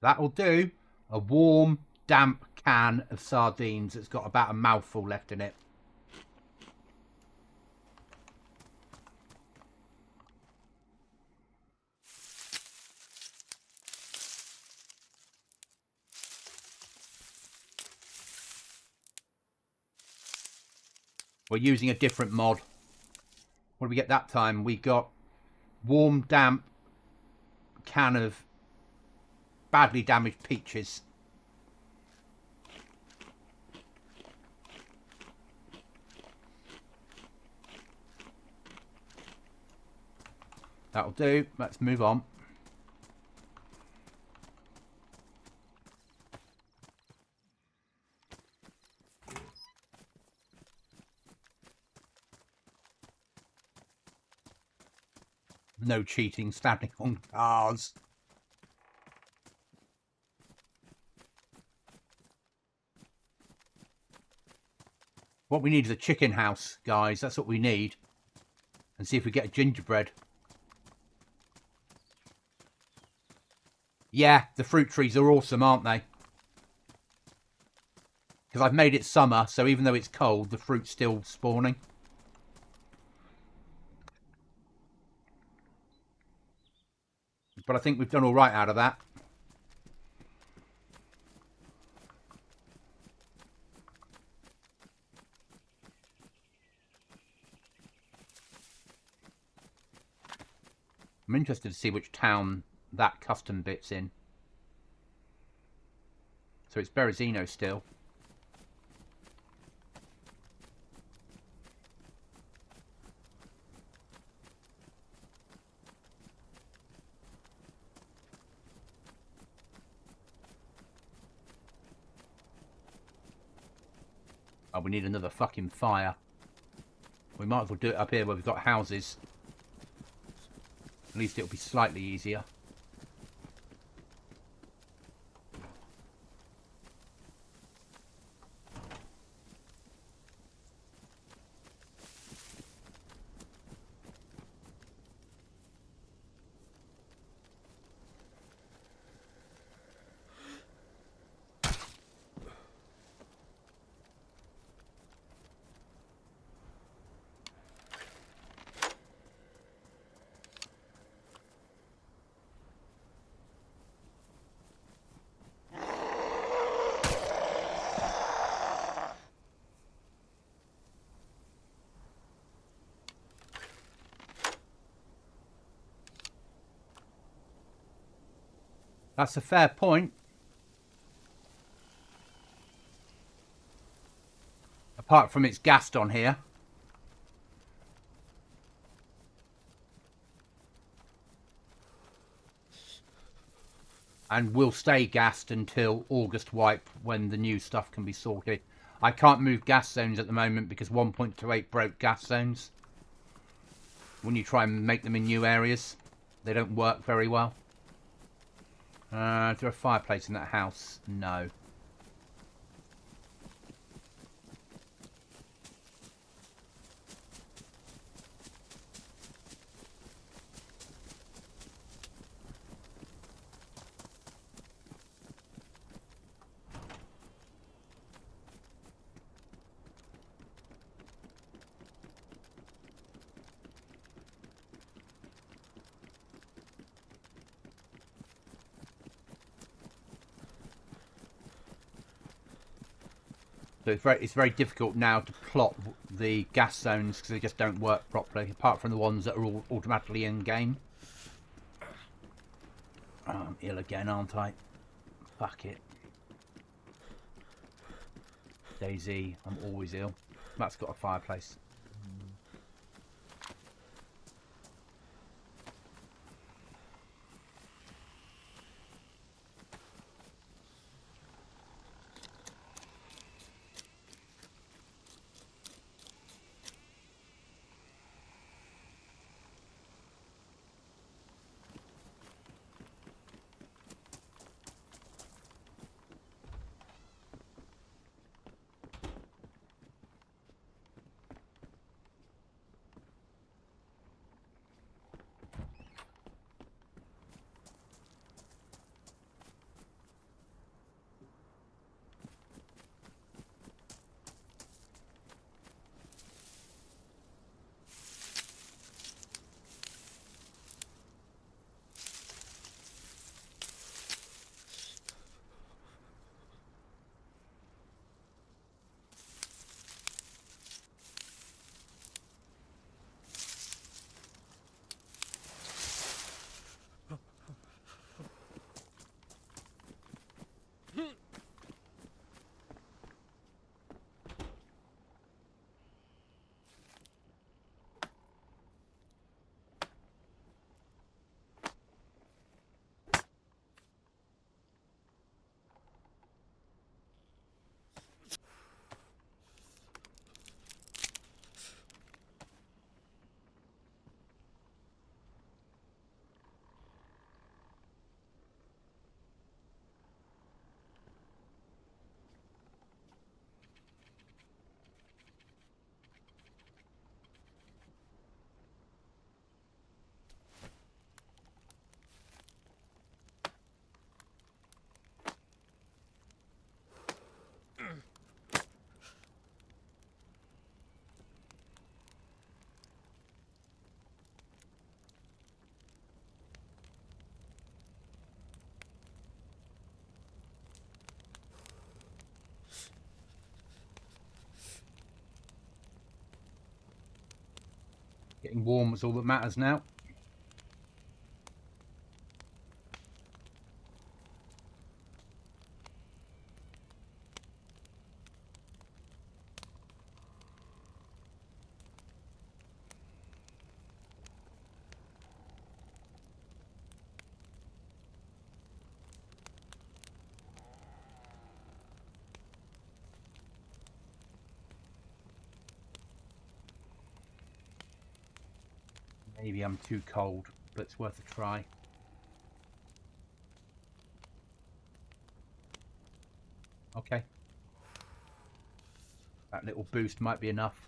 That'll do. A warm, damp can of sardines that's got about a mouthful left in it. We're using a different mod. What did we get that time? We got warm, damp can of badly damaged peaches. That'll do. Let's move on. No cheating, standing on cars. What we need is a chicken house, guys. That's what we need. And see if we get a gingerbread. Yeah, the fruit trees are awesome, aren't they? Because I've made it summer, so even though it's cold, the fruit's still spawning. But I think we've done all right out of that. I'm interested to see which town that custom bit's in. So it's Berezino still. Oh, we need another fucking fire. We might as well do it up here where we've got houses. At least it'll be slightly easier. That's a fair point. Apart from it's gassed on here. And will stay gassed until August wipe when the new stuff can be sorted. I can't move gas zones at the moment because 1.28 broke gas zones. When you try and make them in new areas, they don't work very well. Is there a fireplace in that house? No. So it's very difficult now to plot the gas zones because they just don't work properly, apart from the ones that are all automatically in game. Oh, I'm ill again, aren't I? Fuck it. DayZ, I'm always ill. That's got a fireplace. Getting warm is all that matters now. Maybe I'm too cold, but it's worth a try. Okay. That little boost might be enough.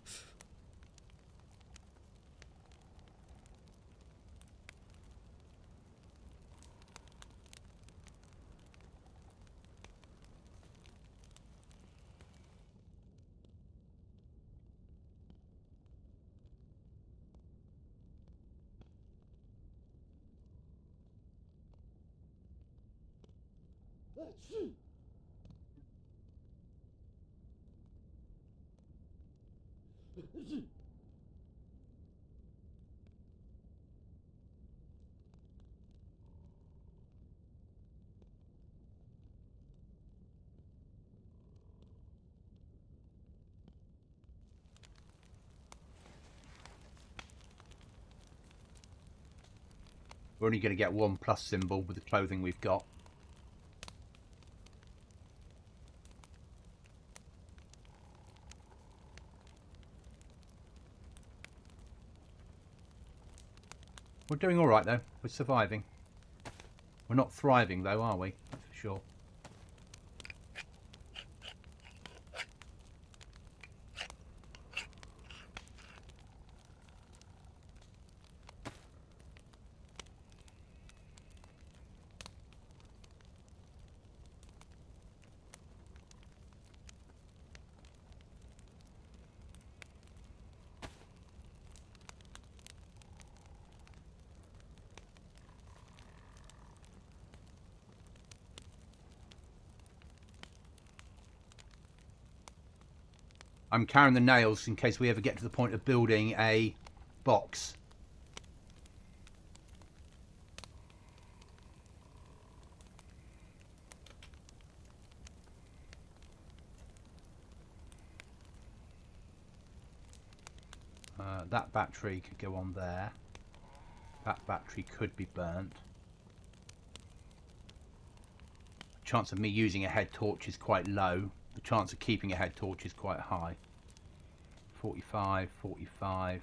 We're only going to get 1+ symbol with the clothing we've got. We're doing all right, though. We're surviving. We're not thriving, though, are we? That's for sure. I'm carrying the nails in case we ever get to the point of building a box. That battery could go on there. That battery could be burnt. The chance of me using a head torch is quite low. The chance of keeping a head torch is quite high. 45, 45.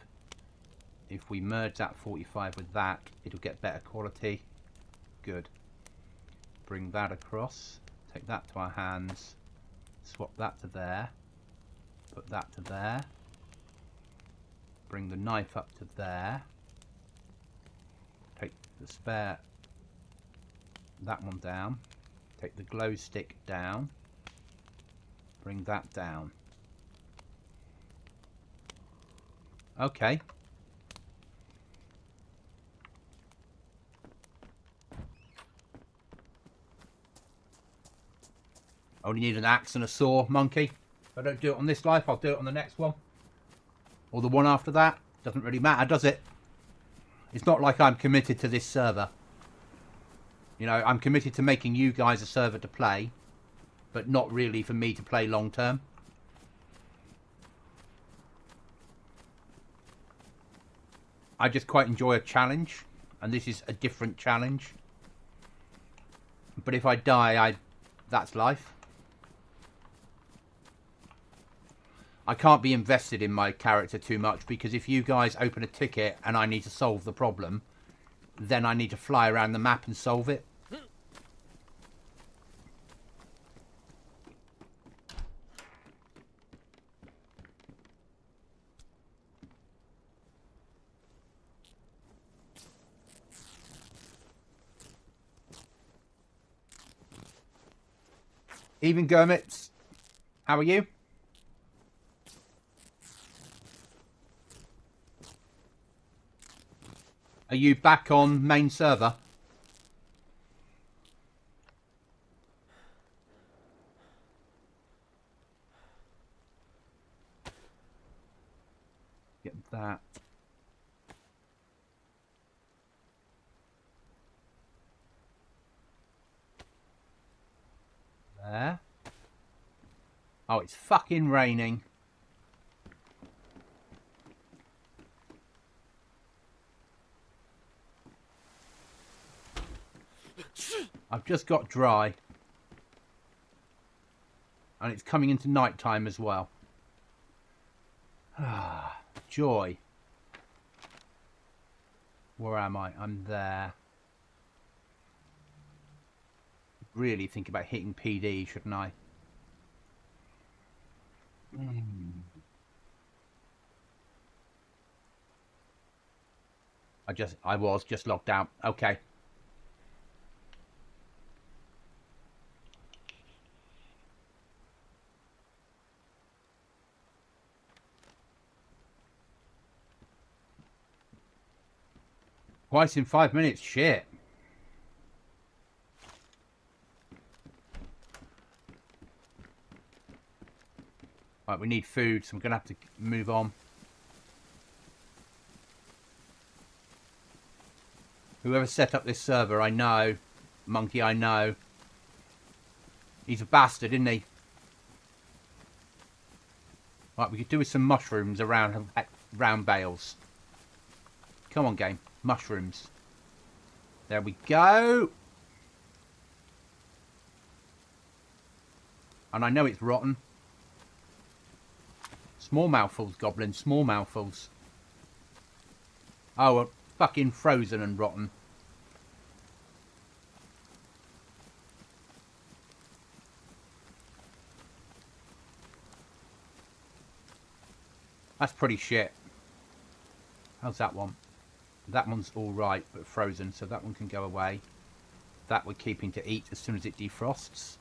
If we merge that 45 with that, it'll get better quality. Good. Bring that across. Take that to our hands. Swap that to there. Put that to there. Bring the knife up to there. Take the spare, that one down. Take the glow stick down. Bring that down. Okay. Only need an axe and a saw, monkey. If I don't do it on this life, I'll do it on the next one. Or the one after that. Doesn't really matter, does it? It's not like I'm committed to this server. You know, I'm committed to making you guys a server to play, but not really for me to play long term. I just quite enjoy a challenge, and this is a different challenge. But if I die, that's life. I can't be invested in my character too much, because if you guys open a ticket and I need to solve the problem, then I need to fly around the map and solve it. Even Gurmits, how are you? Are you back on main server? Get that. there. Oh, it's fucking raining. I've just got dry. And it's coming into night time as well. Ah, joy. Where am I? I'm there. Really think about hitting PD, shouldn't I? I was just locked out. Okay. Twice in 5 minutes. Shit. Right, we need food, so I'm going to have to move on. Whoever set up this server, I know. Monkey, I know. He's a bastard, isn't he? Right, we could do with some mushrooms around bales. Come on, game. Mushrooms. There we go. And I know it's rotten. Small mouthfuls, Goblin. Small mouthfuls. Oh, fucking frozen and rotten. That's pretty shit. How's that one? That one's alright, but frozen, so that one can go away. That we're keeping to eat as soon as it defrosts.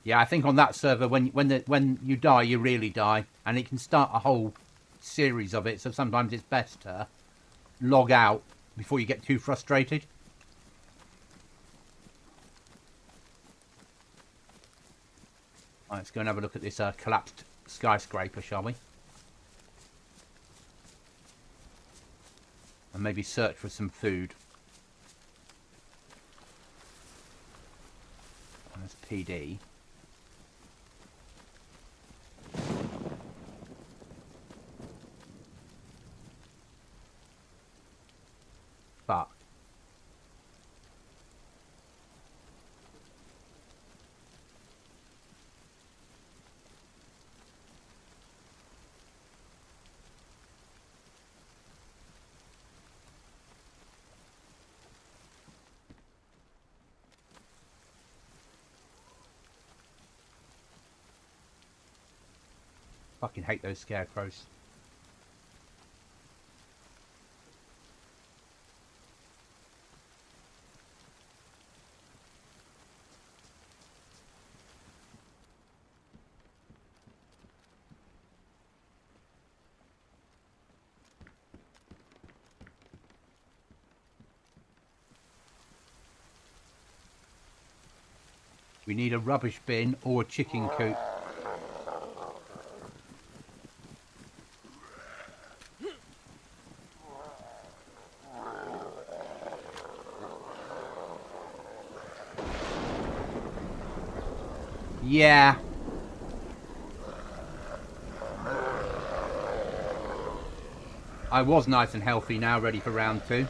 Yeah, I think on that server, when you die, you really die, and it can start a whole series of it. So sometimes it's best to log out before you get too frustrated. Right, let's go and have a look at this collapsed skyscraper, shall we? And maybe search for some food. And there's PD. But fucking hate those scarecrows. We need a rubbish bin or a chicken coop. Yeah. I was nice and healthy now, ready for round 2.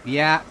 Yeah.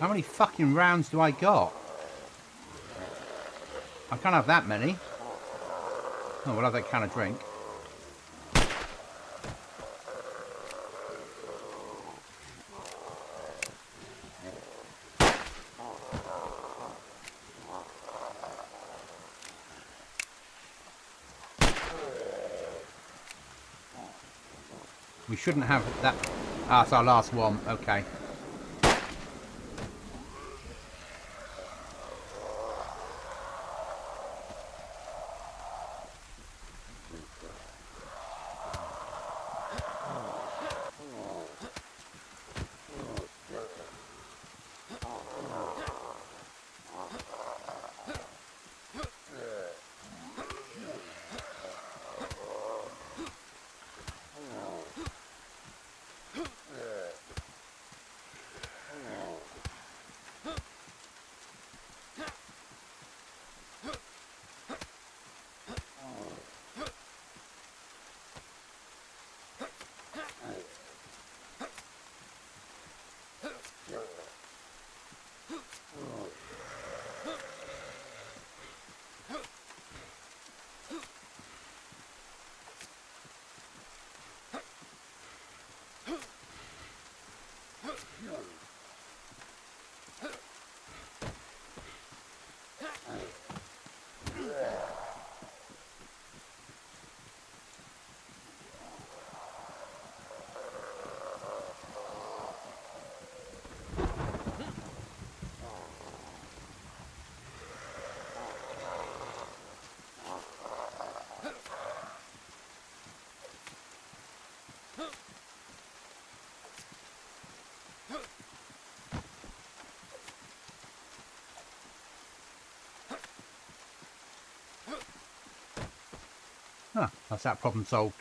How many fucking rounds do I got? I can't have that many. Oh, we'll have that can of drink. We shouldn't have that. Ah, it's our last one. Okay. Huh, that's that problem solved.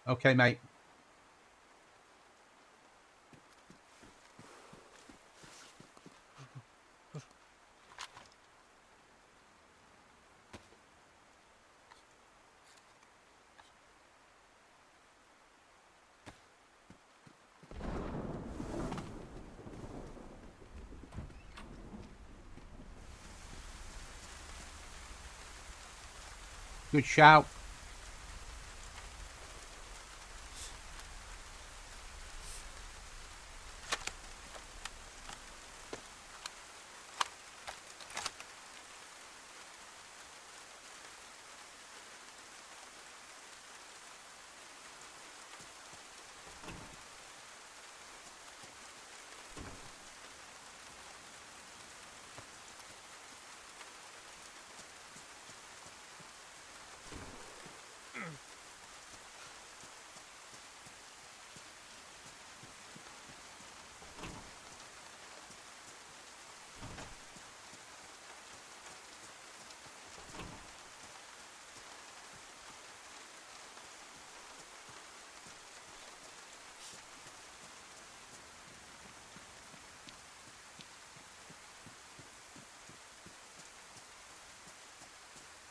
Okay, mate. Good shout.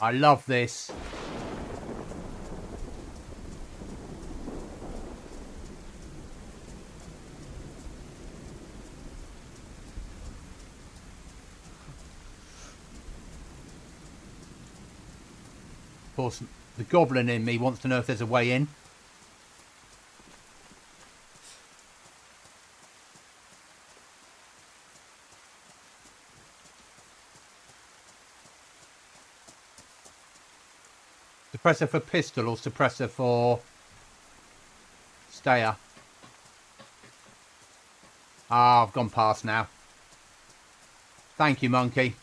I love this. Of course, the goblin in me wants to know if there's a way in. Suppressor for pistol or suppressor for stayer? Ah, I've gone past now. Thank you, monkey.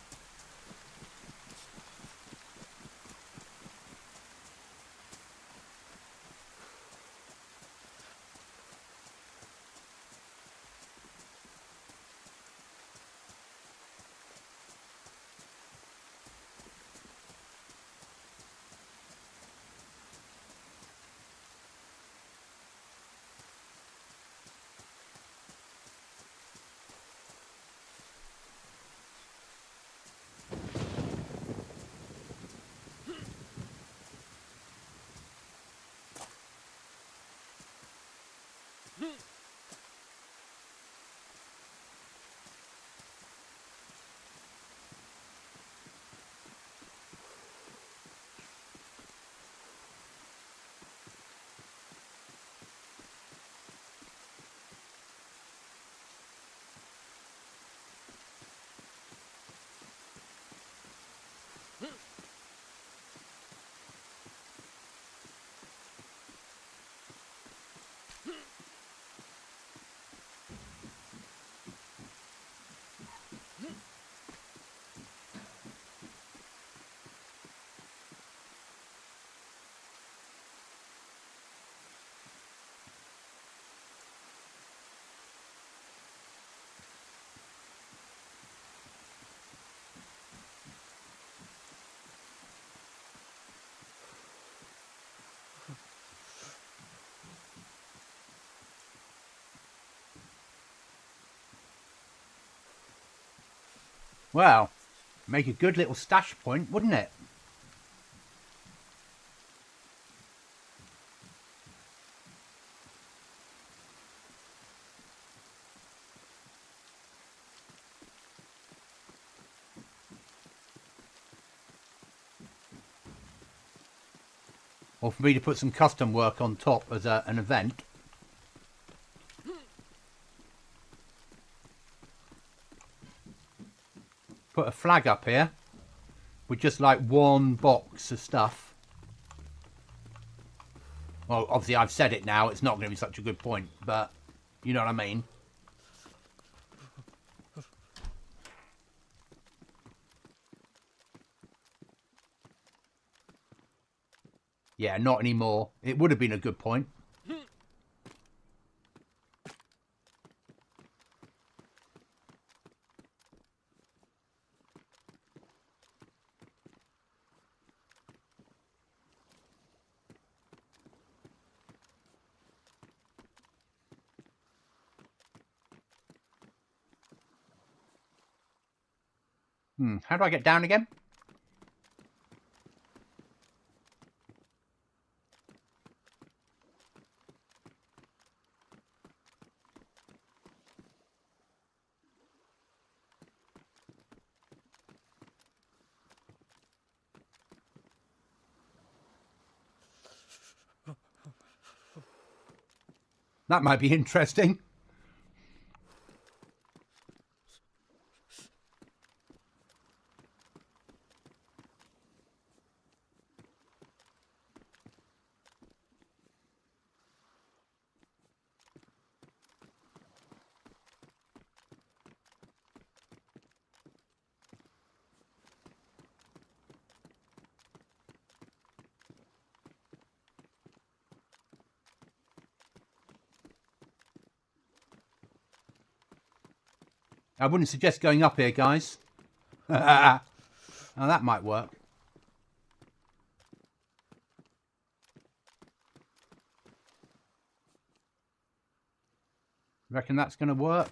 Well, make a good little stash point, wouldn't it? Or for me to put some custom work on top as an event. Put a flag up here with just like one box of stuff. Well, obviously I've said it now, it's not going to be such a good point, but you know what I mean. Yeah, not anymore. It would have been a good point. How do I get down again? That might be interesting. I wouldn't suggest going up here, guys. Now that might work. Reckon that's going to work?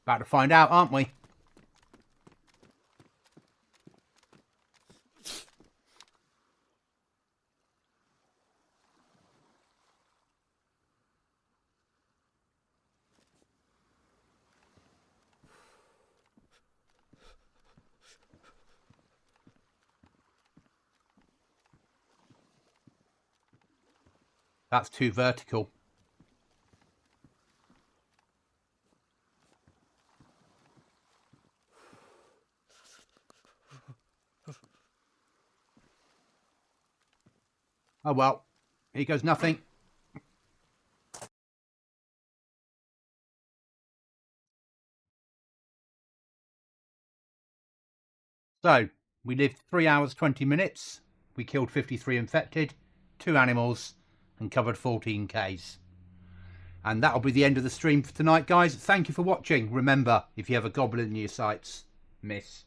About to find out, aren't we? That's too vertical. Oh well, here goes nothing. So, we lived 3 hours 20 minutes. We killed 53 infected, 2 animals, and covered 14 Ks. And that'll be the end of the stream for tonight, guys. Thank you for watching. Remember, if you have a goblin in your sights, miss.